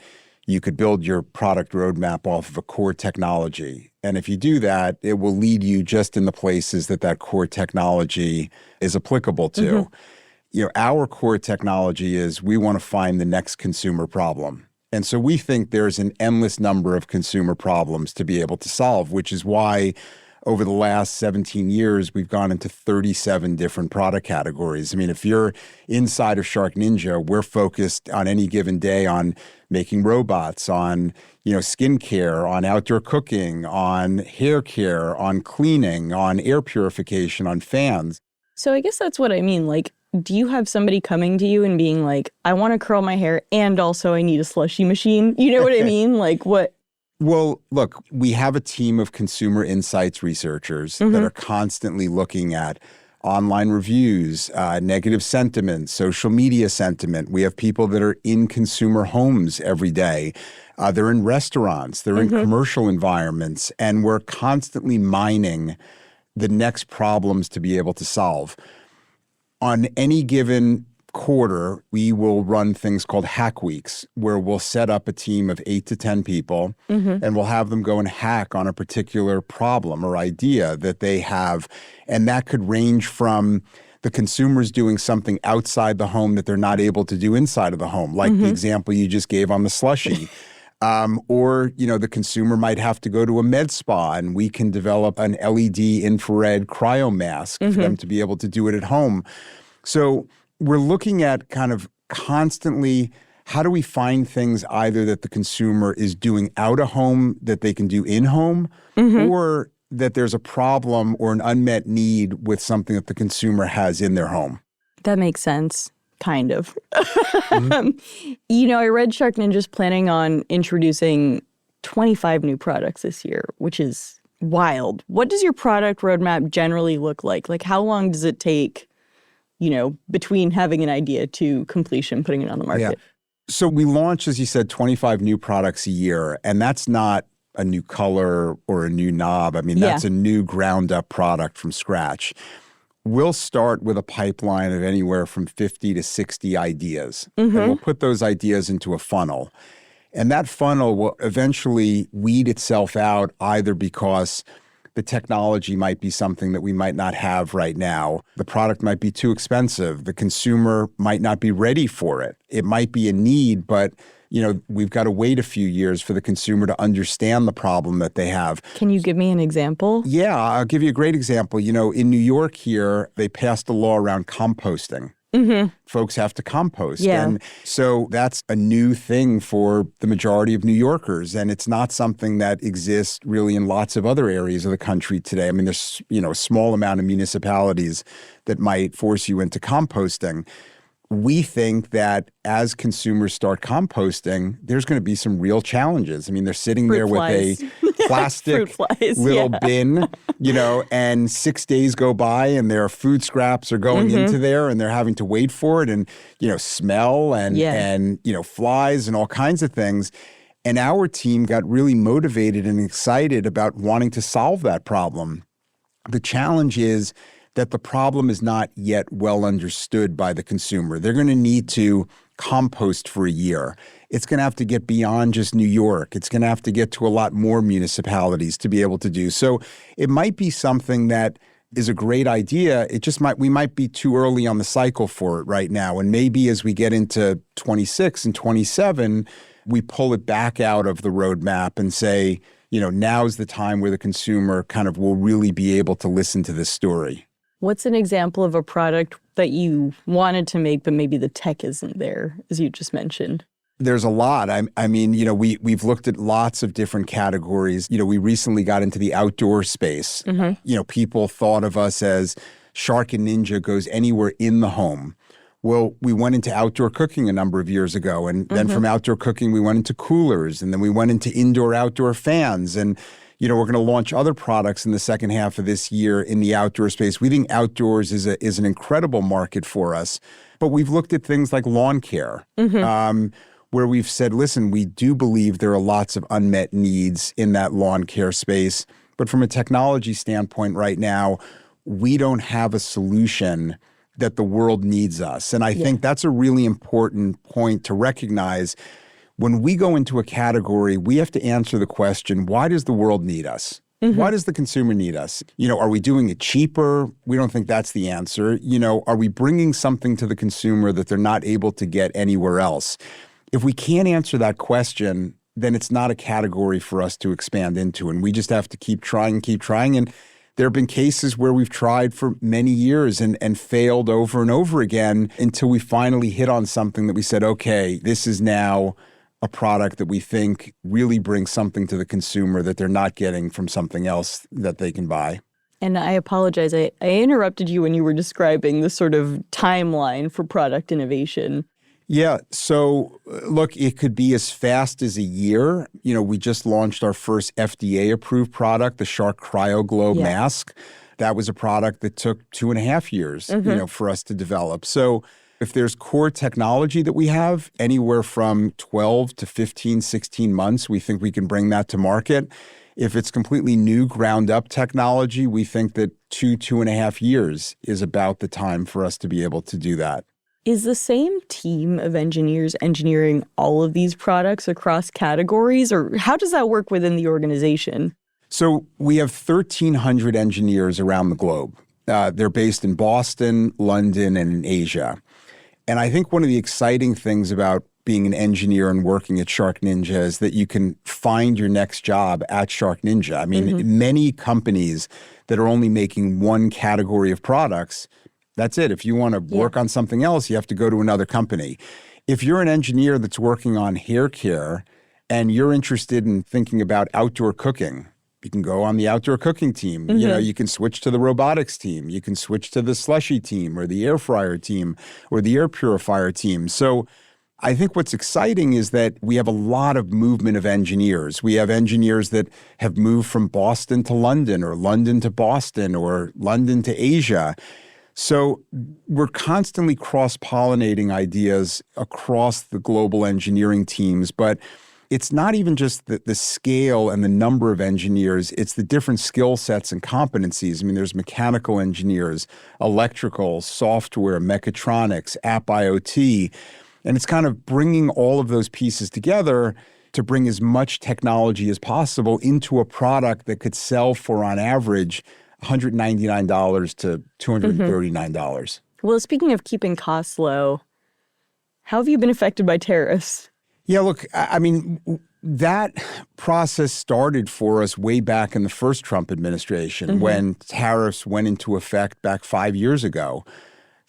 you could build your product roadmap off of a core technology. And if you do that, it will lead you just in the places that core technology is applicable to. Our core technology is, we want to find the next consumer problem. And so we think there's an endless number of consumer problems to be able to solve, which is why over the last 17 years, we've gone into 37 different product categories. I mean, if you're inside of SharkNinja, we're focused on any given day on making robots, on skincare, on outdoor cooking, on hair care, on cleaning, on air purification, on fans. So I guess that's what I mean. Like, do you have somebody coming to you and being like, I want to curl my hair and also I need a slushy machine? You know what I mean? Like, what? Well, look, we have a team of consumer insights researchers that are constantly looking at online reviews, negative sentiment, social media sentiment. We have people that are in consumer homes every day. They're in restaurants, they're in commercial environments, and we're constantly mining the next problems to be able to solve. On any given quarter, we will run things called hack weeks, where we'll set up a team of 8 to 10 people and we'll have them go and hack on a particular problem or idea that they have. And that could range from the consumers doing something outside the home that they're not able to do inside of the home, like the example you just gave on the slushie. Or, the consumer might have to go to a med spa, and we can develop an LED infrared cryo mask for them to be able to do it at home. So we're looking at kind of constantly, how do we find things either that the consumer is doing out of home that they can do in home, or that there's a problem or an unmet need with something that the consumer has in their home? That makes sense. Kind of. I read SharkNinja's planning on introducing 25 new products this year, which is wild. What does your product roadmap generally look like? Like, how long does it take, between having an idea to completion, putting it on the market? Yeah. So we launch, as you said, 25 new products a year, and that's not a new color or a new knob. I mean, that's a new ground-up product from scratch. We'll start with a pipeline of anywhere from 50 to 60 ideas, and we'll put those ideas into a funnel. And that funnel will eventually weed itself out, either because the technology might be something that we might not have right now. The product might be too expensive. The consumer might not be ready for it. It might be a need, but we've got to wait a few years for the consumer to understand the problem that they have. Can you give me an example? Yeah, I'll give you a great example. In New York here, they passed a law around composting. Folks have to compost. Yeah. And so that's a new thing for the majority of New Yorkers. And it's not something that exists really in lots of other areas of the country today. I mean, there's, a small amount of municipalities that might force you into composting. We think that as consumers start composting, there's going to be some real challenges. I mean, they're sitting there with a plastic little bin, and 6 days go by and their food scraps are going into there and they're having to wait for it and, smell and flies and all kinds of things. And our team got really motivated and excited about wanting to solve that problem. The challenge is that the problem is not yet well understood by the consumer. They're going to need to compost for a year. It's going to have to get beyond just New York. It's going to have to get to a lot more municipalities to be able to do. So it might be something that is a great idea. We might be too early on the cycle for it right now. And maybe as we get into 26 and 27, we pull it back out of the roadmap and say, now's the time where the consumer kind of will really be able to listen to this story. What's an example of a product that you wanted to make, but maybe the tech isn't there, as you just mentioned? There's a lot. I mean, we've looked at lots of different categories. We recently got into the outdoor space. People thought of us as SharkNinja goes anywhere in the home. Well, we went into outdoor cooking a number of years ago, and then from outdoor cooking, we went into coolers, and then we went into indoor-outdoor fans, and we're going to launch other products in the second half of this year in the outdoor space. We think outdoors is an incredible market for us. But we've looked at things like lawn care, where we've said, listen, we do believe there are lots of unmet needs in that lawn care space. But from a technology standpoint right now, we don't have a solution that the world needs us. And I think that's a really important point to recognize. When we go into a category, we have to answer the question, why does the world need us? Why does the consumer need us? Are we doing it cheaper? We don't think that's the answer. Are we bringing something to the consumer that they're not able to get anywhere else? If we can't answer that question, then it's not a category for us to expand into. And we just have to keep trying. And there have been cases where we've tried for many years and failed over and over again until we finally hit on something that we said, okay, this is now a product that we think really brings something to the consumer that they're not getting from something else that they can buy. And I apologize. I interrupted you when you were describing the sort of timeline for product innovation. Yeah. So look, it could be as fast as a year. We just launched our first FDA-approved product, the Shark Cryo Glow Mask. That was a product that took 2.5 years, for us to develop. So if there's core technology that we have, anywhere from 12 to 15, 16 months, we think we can bring that to market. If it's completely new ground-up technology, we think that 2.5 years is about the time for us to be able to do that. Is the same team of engineers engineering all of these products across categories, or how does that work within the organization? So we have 1,300 engineers around the globe. They're based in Boston, London, and in Asia. And I think one of the exciting things about being an engineer and working at SharkNinja is that you can find your next job at SharkNinja. I mean, many companies that are only making one category of products, that's it. If you want to work on something else, you have to go to another company. If you're an engineer that's working on hair care and you're interested in thinking about outdoor cooking, you can go on the outdoor cooking team. You know, you can switch to the robotics team. You can switch to the slushy team or the air fryer team or the air purifier team. So I think what's exciting is that we have a lot of movement of engineers. We have engineers that have moved from Boston to London or London to Boston or London to Asia. So we're constantly cross-pollinating ideas across the global engineering teams, but it's not even just the scale and the number of engineers, it's the different skill sets and competencies. I mean, there's mechanical engineers, electrical, software, mechatronics, app IoT, and it's kind of bringing all of those pieces together to bring as much technology as possible into a product that could sell for, on average, $199 to $239. Well, speaking of keeping costs low, how have you been affected by tariffs? Yeah, look, I mean, that process started for us way back in the first Trump administration when tariffs went into effect back 5 years ago.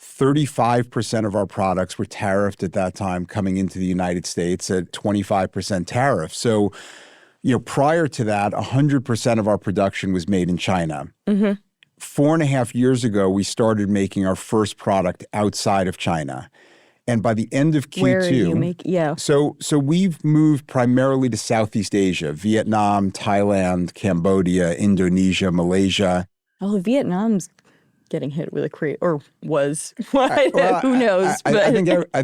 35% of our products were tariffed at that time coming into the United States at 25% tariff. So, you know, prior to that, 100% of our production was made in China. 4.5 years ago, we started making our first product outside of China. And by the end of Q2, Where are you making? So we've moved primarily to Southeast Asia, Vietnam, Thailand, Cambodia, Indonesia, Malaysia. Oh, Vietnam's getting hit with a or was. Who knows? I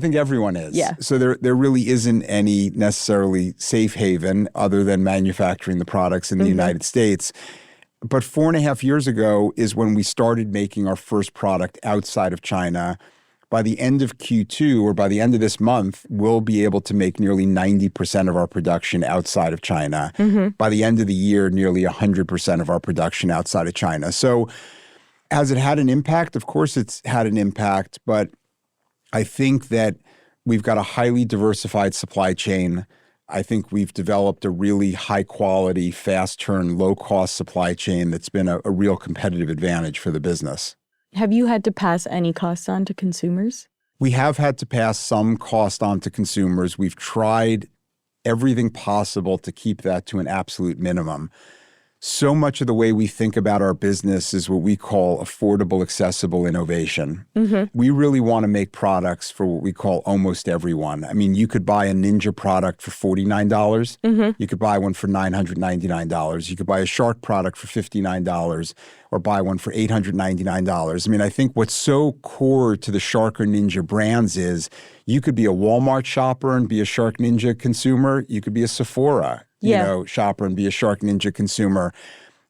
think everyone is. Yeah. So there really isn't any necessarily safe haven other than manufacturing the products in the United States. But 4.5 years ago is when we started making our first product outside of China. By the end of Q2, or by the end of this month, we'll be able to make nearly 90% of our production outside of China. By the end of the year, nearly 100% of our production outside of China. So has it had an impact? Of course it's had an impact, but I think that we've got a highly diversified supply chain. I think we've developed a really high quality, fast turn, low cost supply chain that's been a real competitive advantage for the business. Have you had to pass any costs on to consumers? We have had to pass some cost on to consumers. We've tried everything possible to keep that to an absolute minimum. So much of the way we think about our business is what we call affordable, accessible innovation. We really want to make products for what we call almost everyone. I mean, you could buy a Ninja product for $49. You could buy one for $999. You could buy a Shark product for $59 or buy one for $899. I mean, I think what's so core to the Shark or Ninja brands is you could be a Walmart shopper and be a SharkNinja consumer. You could be a Sephora shopper and be a SharkNinja consumer.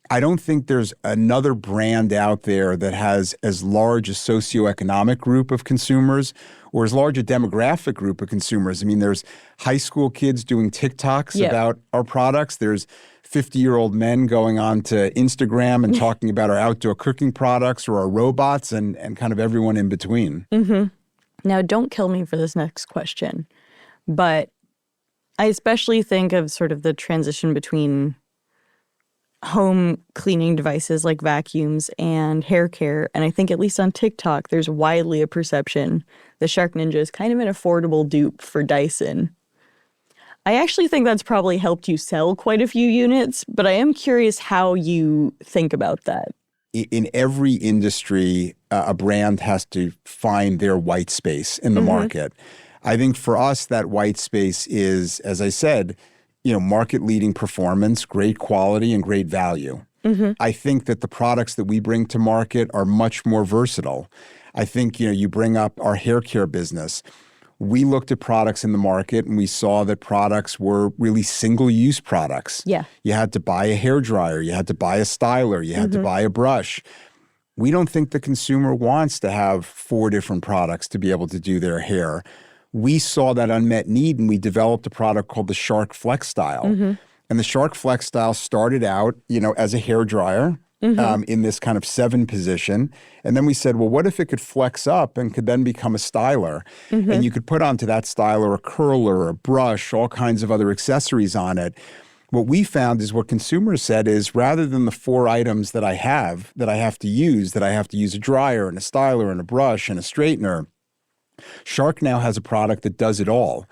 I don't think there's another brand out there that has as large a socioeconomic group of consumers or as large a demographic group of consumers. I mean, there's high school kids doing TikToks about our products. There's 50-year-old men going on to Instagram and talking about our outdoor cooking products or our robots and kind of everyone in between. Now, don't kill me for this next question, but I especially think of sort of the transition between home cleaning devices like vacuums and hair care. And I think at least on TikTok, there's widely a perception that SharkNinja is kind of an affordable dupe for Dyson. I actually think that's probably helped you sell quite a few units, but I am curious how you think about that. In every industry, a brand has to find their white space in the market. I think for us, that white space is, as I said, market-leading performance, great quality, and great value. I think that the products that we bring to market are much more versatile. I think, you bring up our hair care business. We looked at products in the market and we saw that products were really single-use products. Yeah. You had to buy a hairdryer, you had to buy a styler, you had to buy a brush. We don't think the consumer wants to have 4 different products to be able to do their hair. We saw that unmet need and we developed a product called the Shark Flex Style. And the Shark Flex Style started out, as a hairdryer. in this kind of 7 position. And then we said, well, what if it could flex up and could then become a styler? And you could put onto that styler a curler, a brush, all kinds of other accessories on it. What we found is what consumers said is rather than the 4 items that I have to use a dryer and a styler and a brush and a straightener, Shark now has a product that does it all.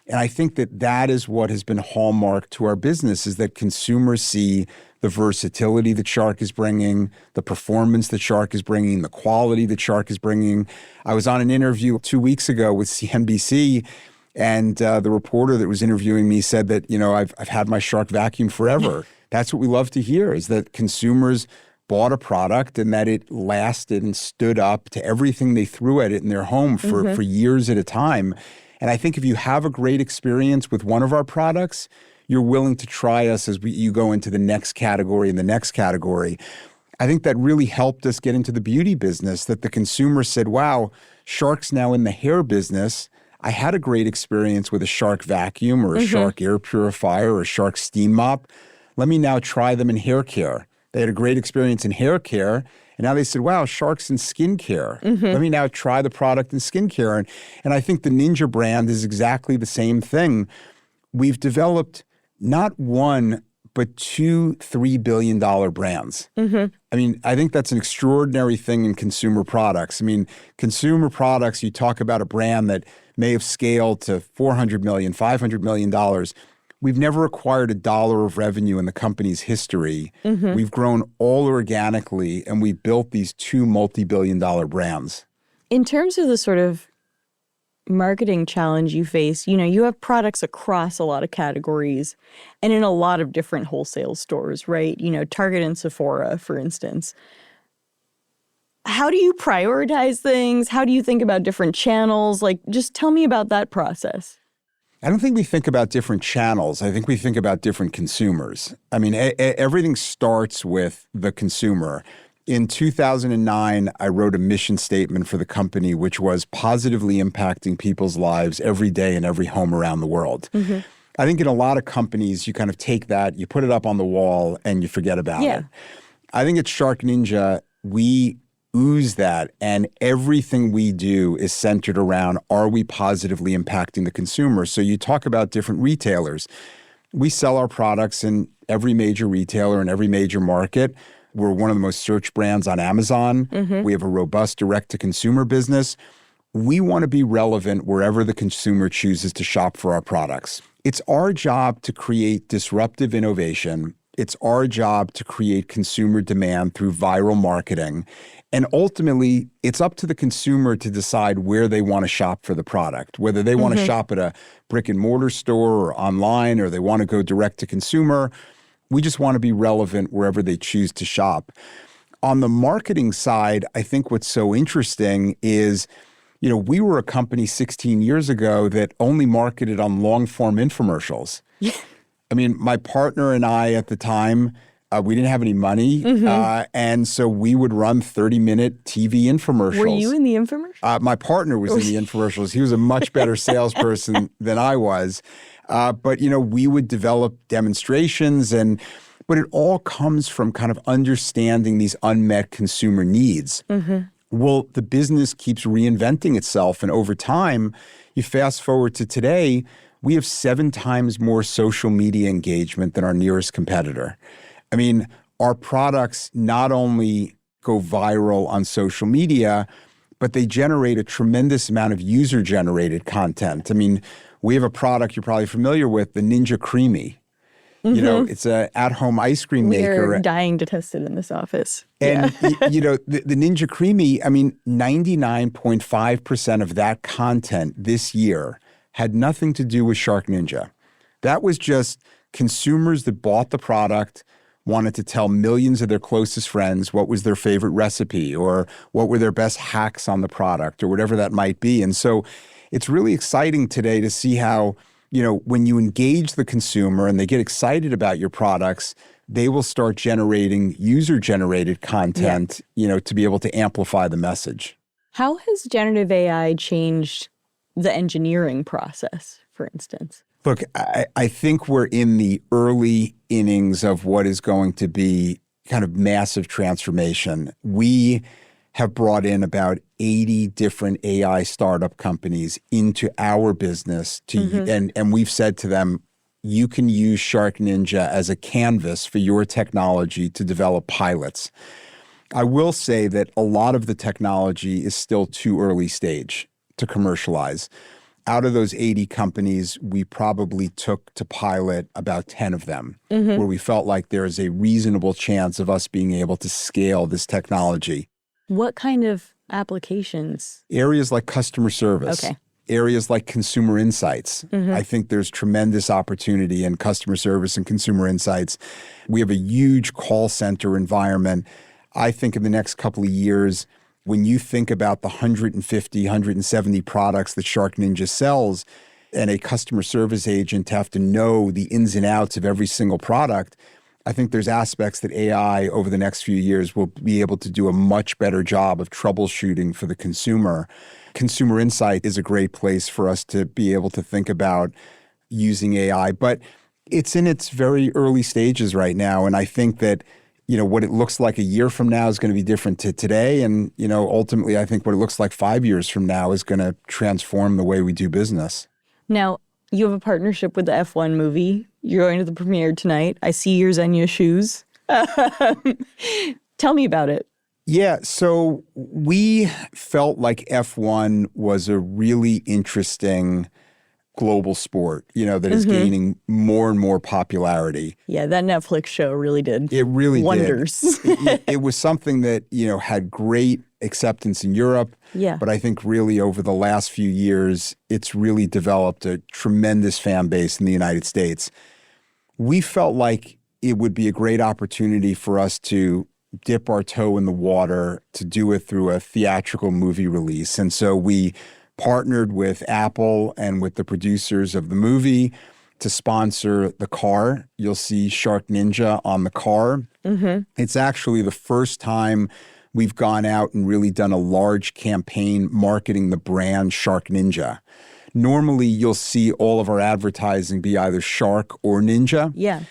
And I think that is what has been hallmark to our business, is that consumers see the versatility that Shark is bringing, the performance that Shark is bringing, the quality that Shark is bringing. I was on an interview 2 weeks ago with CNBC, and the reporter that was interviewing me said that, I've had my Shark vacuum forever. That's what we love to hear, is that consumers bought a product and that it lasted and stood up to everything they threw at it in their home for years at a time. And I think if you have a great experience with one of our products, you're willing to try us as you go into the next category and the next category. I think that really helped us get into the beauty business, that the consumer said, wow, Shark's now in the hair business. I had a great experience with a Shark vacuum or a Shark air purifier or a Shark steam mop. Let me now try them in hair care. They had a great experience in hair care. And now they said, wow, Shark's in skincare. Let me now try the product in skincare. And I think the Ninja brand is exactly the same thing. We've developed not one, but 2 $3 billion brands. I mean, I think that's an extraordinary thing in consumer products. I mean, consumer products, you talk about a brand that may have scaled to $400 million, $500 million. We've never acquired $1 of revenue in the company's history. We've grown all organically, and we built these 2 multi-billion-dollar brands. In terms of the sort of marketing challenge you face, you have products across a lot of categories and in a lot of different wholesale stores, right? Target and Sephora, for instance. How do you prioritize things? How do you think about different channels? Just tell me about that process. I don't think we think about different channels. I think we think about different consumers. I mean, everything starts with the consumer. In 2009, I wrote a mission statement for the company, which was positively impacting people's lives every day in every home around the world. I think in a lot of companies, you kind of take that, you put it up on the wall, and you forget about it. I think at SharkNinja, we ooze that, and everything we do is centered around, are we positively impacting the consumer? So you talk about different retailers. We sell our products in every major retailer in every major market. We're one of the most searched brands on Amazon. We have a robust direct-to-consumer business. We want to be relevant wherever the consumer chooses to shop for our products. It's our job to create disruptive innovation. It's our job to create consumer demand through viral marketing. And ultimately, it's up to the consumer to decide where they want to shop for the product, whether they want to shop at a brick and mortar store or online, or they want to go direct to consumer. We just want to be relevant wherever they choose to shop. On the marketing side, I think what's so interesting is, we were a company 16 years ago that only marketed on long-form infomercials. I mean, my partner and I at the time, we didn't have any money, and so we would run 30-minute TV infomercials. Were you in the infomercials? My partner was in the infomercials. He was a much better salesperson than I was. But, we would develop demonstrations, but it all comes from kind of understanding these unmet consumer needs. Well, the business keeps reinventing itself, and over time, you fast forward to today, we have 7 times more social media engagement than our nearest competitor. I mean, our products not only go viral on social media, but they generate a tremendous amount of user-generated content. I mean, we have a product you're probably familiar with, the Ninja Creamy. It's an at-home ice cream maker. We're dying to test it in this office. And, the Ninja Creamy, 99.5% of that content this year had nothing to do with SharkNinja. That was just consumers that bought the product, wanted to tell millions of their closest friends what was their favorite recipe or what were their best hacks on the product or whatever that might be. And so it's really exciting today to see how, when you engage the consumer and they get excited about your products, they will start generating user-generated content, to be able to amplify the message. How has generative AI changed the engineering process, for instance? Look, I think we're in the early innings of what is going to be kind of massive transformation. We have brought in about 80 different AI startup companies into our business and we've said to them, you can use SharkNinja as a canvas for your technology to develop pilots. I will say that a lot of the technology is still too early stage to commercialize. Out of those 80 companies, we probably took to pilot about 10 of them, where we felt like there is a reasonable chance of us being able to scale this technology. What kind of applications? Areas like customer service. Okay. Areas like consumer insights. I think there's tremendous opportunity in customer service and consumer insights. We have a huge call center environment. I think in the next couple of years, when you think about the 150, 170 products that SharkNinja sells, and a customer service agent to have to know the ins and outs of every single product, I think there's aspects that AI over the next few years will be able to do a much better job of troubleshooting for the consumer. Consumer insight is a great place for us to be able to think about using AI, but it's in its very early stages right now. And I think that, what it looks like a year from now is going to be different to today. And, ultimately, I think what it looks like 5 years from now is going to transform the way we do business. Now, you have a partnership with the F1 movie. You're going to the premiere tonight. I see your Xenia shoes. Tell me about it. Yeah, so we felt like F1 was a really interesting global sport, that is gaining more and more popularity. Yeah, that Netflix show really did. It really wonders. Did. It was something that, had great acceptance in Europe. Yeah. But I think really over the last few years, it's really developed a tremendous fan base in the United States. We felt like it would be a great opportunity for us to dip our toe in the water, to do it through a theatrical movie release. And so we partnered with Apple and with the producers of the movie to sponsor the car. You'll see SharkNinja on the car. It's actually the first time we've gone out and really done a large campaign marketing the brand SharkNinja. Normally, you'll see all of our advertising be either shark or ninja. Yeah.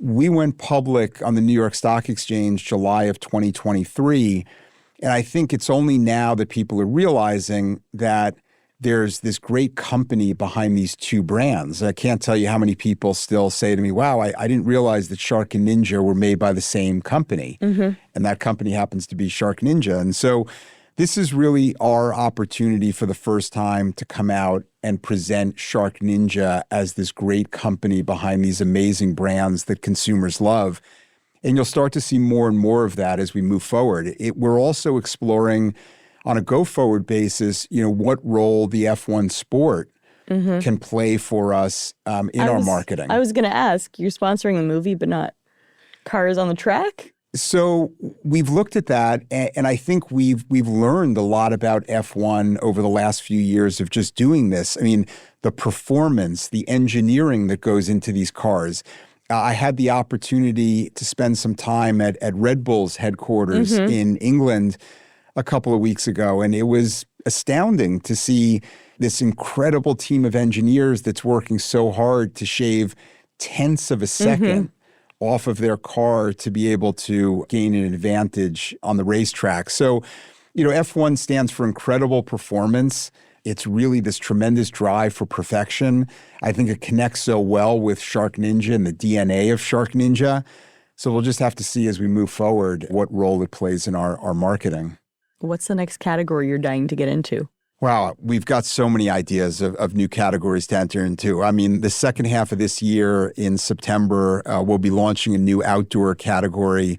We went public on the New York Stock Exchange July of 2023, and I think it's only now that people are realizing that there's this great company behind these two brands. I can't tell you how many people still say to me, wow, I didn't realize that Shark and Ninja were made by the same company. And that company happens to be SharkNinja. And so this is really our opportunity for the first time to come out and present SharkNinja as this great company behind these amazing brands that consumers love. And you'll start to see more and more of that as we move forward. We're also exploring on a go-forward basis, what role the F1 sport can play for us in our marketing. I was going to ask, you're sponsoring the movie, but not cars on the track? So we've looked at that, and I think we've learned a lot about F1 over the last few years of just doing this. I mean, the performance, the engineering that goes into these cars. I had the opportunity to spend some time at Red Bull's headquarters in England a couple of weeks ago, and it was astounding to see this incredible team of engineers that's working so hard to shave tenths of a second off of their car to be able to gain an advantage on the racetrack. So, F1 stands for incredible performance. It's really this tremendous drive for perfection. I think it connects so well with SharkNinja and the DNA of SharkNinja. So we'll just have to see as we move forward what role it plays in our marketing. What's the next category you're dying to get into? Wow, we've got so many ideas of new categories to enter into. I mean, the second half of this year in September, we'll be launching a new outdoor category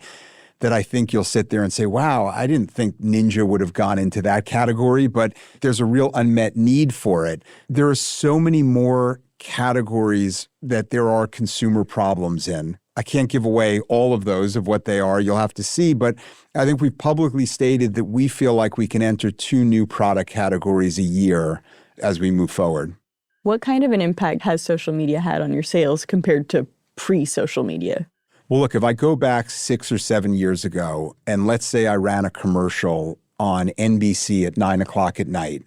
that I think you'll sit there and say, wow, I didn't think Ninja would have gone into that category, but there's a real unmet need for it. There are so many more categories that there are consumer problems in. I can't give away all of those of what they are. You'll have to see. But I think we've publicly stated that we feel like we can enter 2 new product categories a year as we move forward. What kind of an impact has social media had on your sales compared to pre-social media? Well, look, if I go back 6 or 7 years ago, and let's say I ran a commercial on NBC at 9 o'clock at night,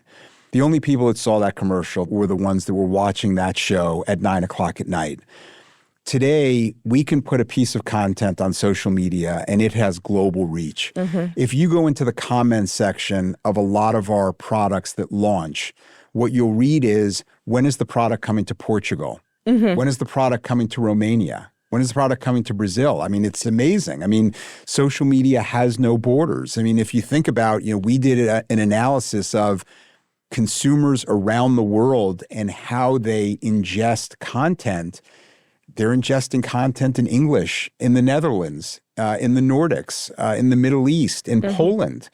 the only people that saw that commercial were the ones that were watching that show at 9 o'clock at night. Today, we can put a piece of content on social media and it has global reach. If you go into the comments section of a lot of our products that launch, what you'll read is, when is the product coming to Portugal? When is the product coming to Romania? When is the product coming to Brazil? I mean, it's amazing. I mean, social media has no borders. I mean, if you think about, we did an analysis of consumers around the world and how they ingest content. They're ingesting content in English in the Netherlands, in the Nordics, in the Middle East, in Poland.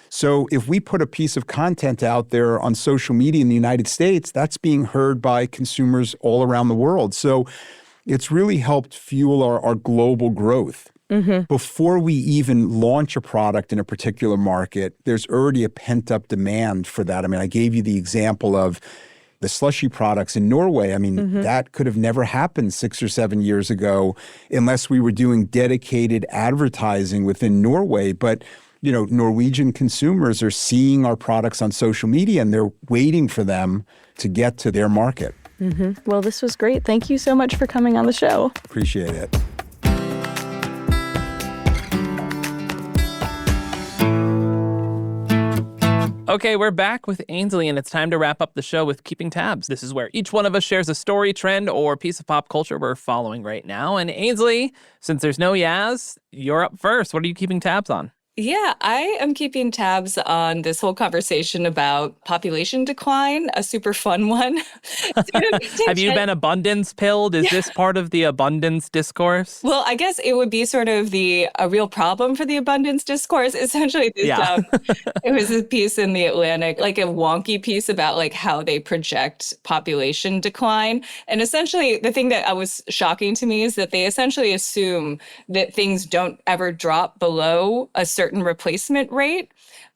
So if we put a piece of content out there on social media in the United States, that's being heard by consumers all around the world. So it's really helped fuel our global growth. Before we even launch a product in a particular market, there's already a pent-up demand for that. I mean, I gave you the example of the slushy products in Norway. I mean, that could have never happened 6 or 7 years ago unless we were doing dedicated advertising within Norway. But, Norwegian consumers are seeing our products on social media and they're waiting for them to get to their market. Well, this was great. Thank you so much for coming on the show. Appreciate it. Okay, we're back with Ainsley, and it's time to wrap up the show with Keeping Tabs. This is where each one of us shares a story, trend, or piece of pop culture we're following right now. And Ainsley, since there's no Yaz, you're up first. What are you keeping tabs on? Yeah, I am keeping tabs on this whole conversation about population decline, a super fun one. Have you been abundance pilled? Is this part of the abundance discourse? Well, I guess it would be sort of a real problem for the abundance discourse. Essentially, it was a piece in the Atlantic, like a wonky piece about like how they project population decline. And essentially, the thing that was shocking to me is that they essentially assume that things don't ever drop below a certain replacement rate.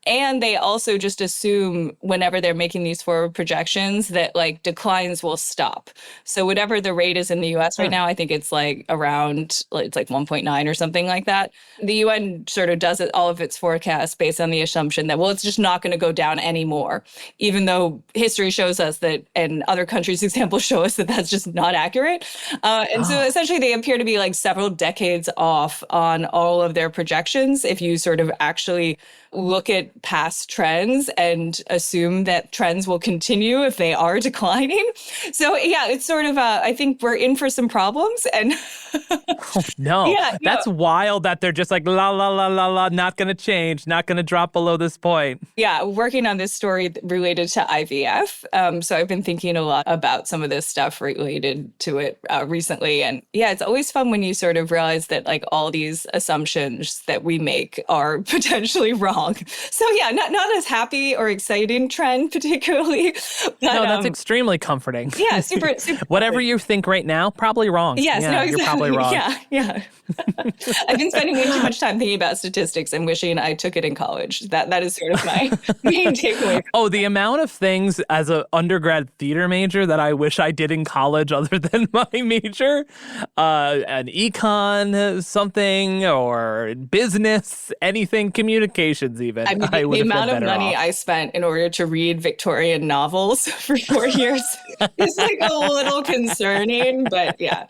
And they also just assume whenever they're making these forward projections that like declines will stop. So whatever the rate is in the US right now, I think it's like around, it's like 1.9 or something like that. The UN sort of does all of its forecasts based on the assumption that, well, it's just not going to go down anymore, even though history shows us that, and other countries' examples show us that that's just not accurate. So essentially they appear to be like several decades off on all of their projections if you sort of actually look at past trends and assume that trends will continue if they are declining. So yeah, it's sort of I think we're in for some problems. And that's wild that they're just like, la, la, la, la, la, not going to change, not going to drop below this point. Yeah, working on this story related to IVF. So I've been thinking a lot about some of this stuff related to it recently. And yeah, it's always fun when you sort of realize that like all these assumptions that we make are potentially wrong. So yeah, not as happy or exciting trend particularly. But, no, that's extremely comforting. Yeah, super Whatever you think right now, probably wrong. Yes, yeah, no, exactly. You're probably wrong. Yeah. I've been spending way too much time thinking about statistics and wishing I took it in college. That is sort of my main takeaway. Oh, the amount of things as an undergrad theater major that I wish I did in college other than my major. An econ something or business, anything, communications even. I mean, the amount of money I spent in order to read Victorian novels for 4 years is like a little concerning, but yeah.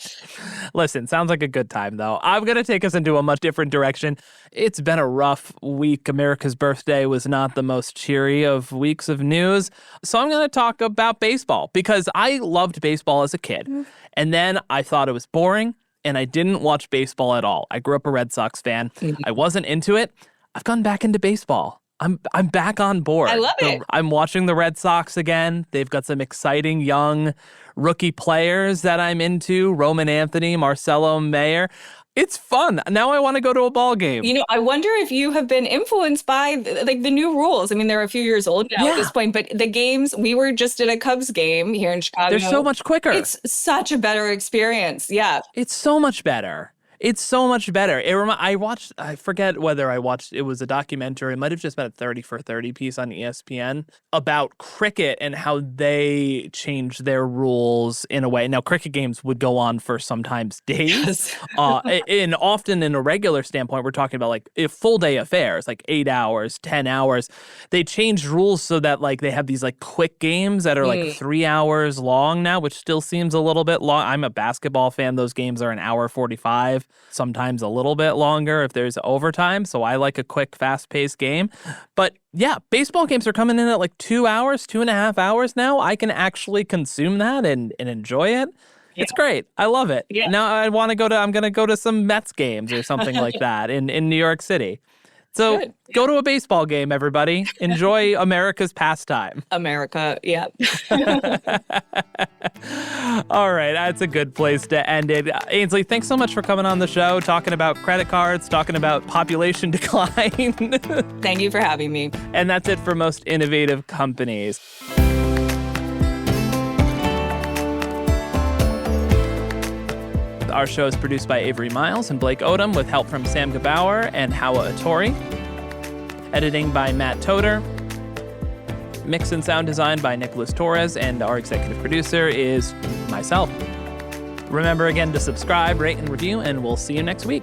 Listen, sounds like a good time though. I'm going to take us into a much different direction. It's been a rough week. America's birthday was not the most cheery of weeks of news. So I'm going to talk about baseball because I loved baseball as a kid. And then I thought it was boring and I didn't watch baseball at all. I grew up a Red Sox fan. I wasn't into it. I've gone back into baseball. I'm back on board. I love it. I'm watching the Red Sox again. They've got some exciting young rookie players that I'm into. Roman Anthony, Marcelo Mayer. It's fun. Now I want to go to a ball game. You know, I wonder if you have been influenced by like the new rules. I mean, they're a few years old now at this point, but the games, we were just at a Cubs game here in Chicago. They're so much quicker. It's such a better experience. Yeah. It's so much better. It's so much better. I forget whether I watched, it was a documentary, it might have just been a 30 for 30 piece on ESPN about cricket and how they changed their rules in a way. Now, cricket games would go on for sometimes days. And often in a regular standpoint, we're talking about like full day affairs, like 8 hours, 10 hours. They changed rules so that like they have these like quick games that are like 3 hours long now, which still seems a little bit long. I'm a basketball fan. Those games are an hour 45. Sometimes a little bit longer if there's overtime. So I like a quick, fast-paced game. But yeah, baseball games are coming in at like 2 hours, 2.5 hours now. I can actually consume that and enjoy it. Yeah. It's great. I love it. Yeah. Now I'm going to go to some Mets games or something like that in New York City. So good. Go to a baseball game, everybody. Enjoy America's pastime. America, yeah. All right, that's a good place to end it. Ainsley, thanks so much for coming on the show, talking about credit cards, talking about population decline. Thank you for having me. And that's it for Most Innovative Companies. Our show is produced by Avery Miles and Blake Odom with help from Sam Gebauer and Hawa Atori. Editing by Matt Toder. Mix and sound design by Nicholas Torres, and our executive producer is myself. Remember again to subscribe, rate, and review, and we'll see you next week.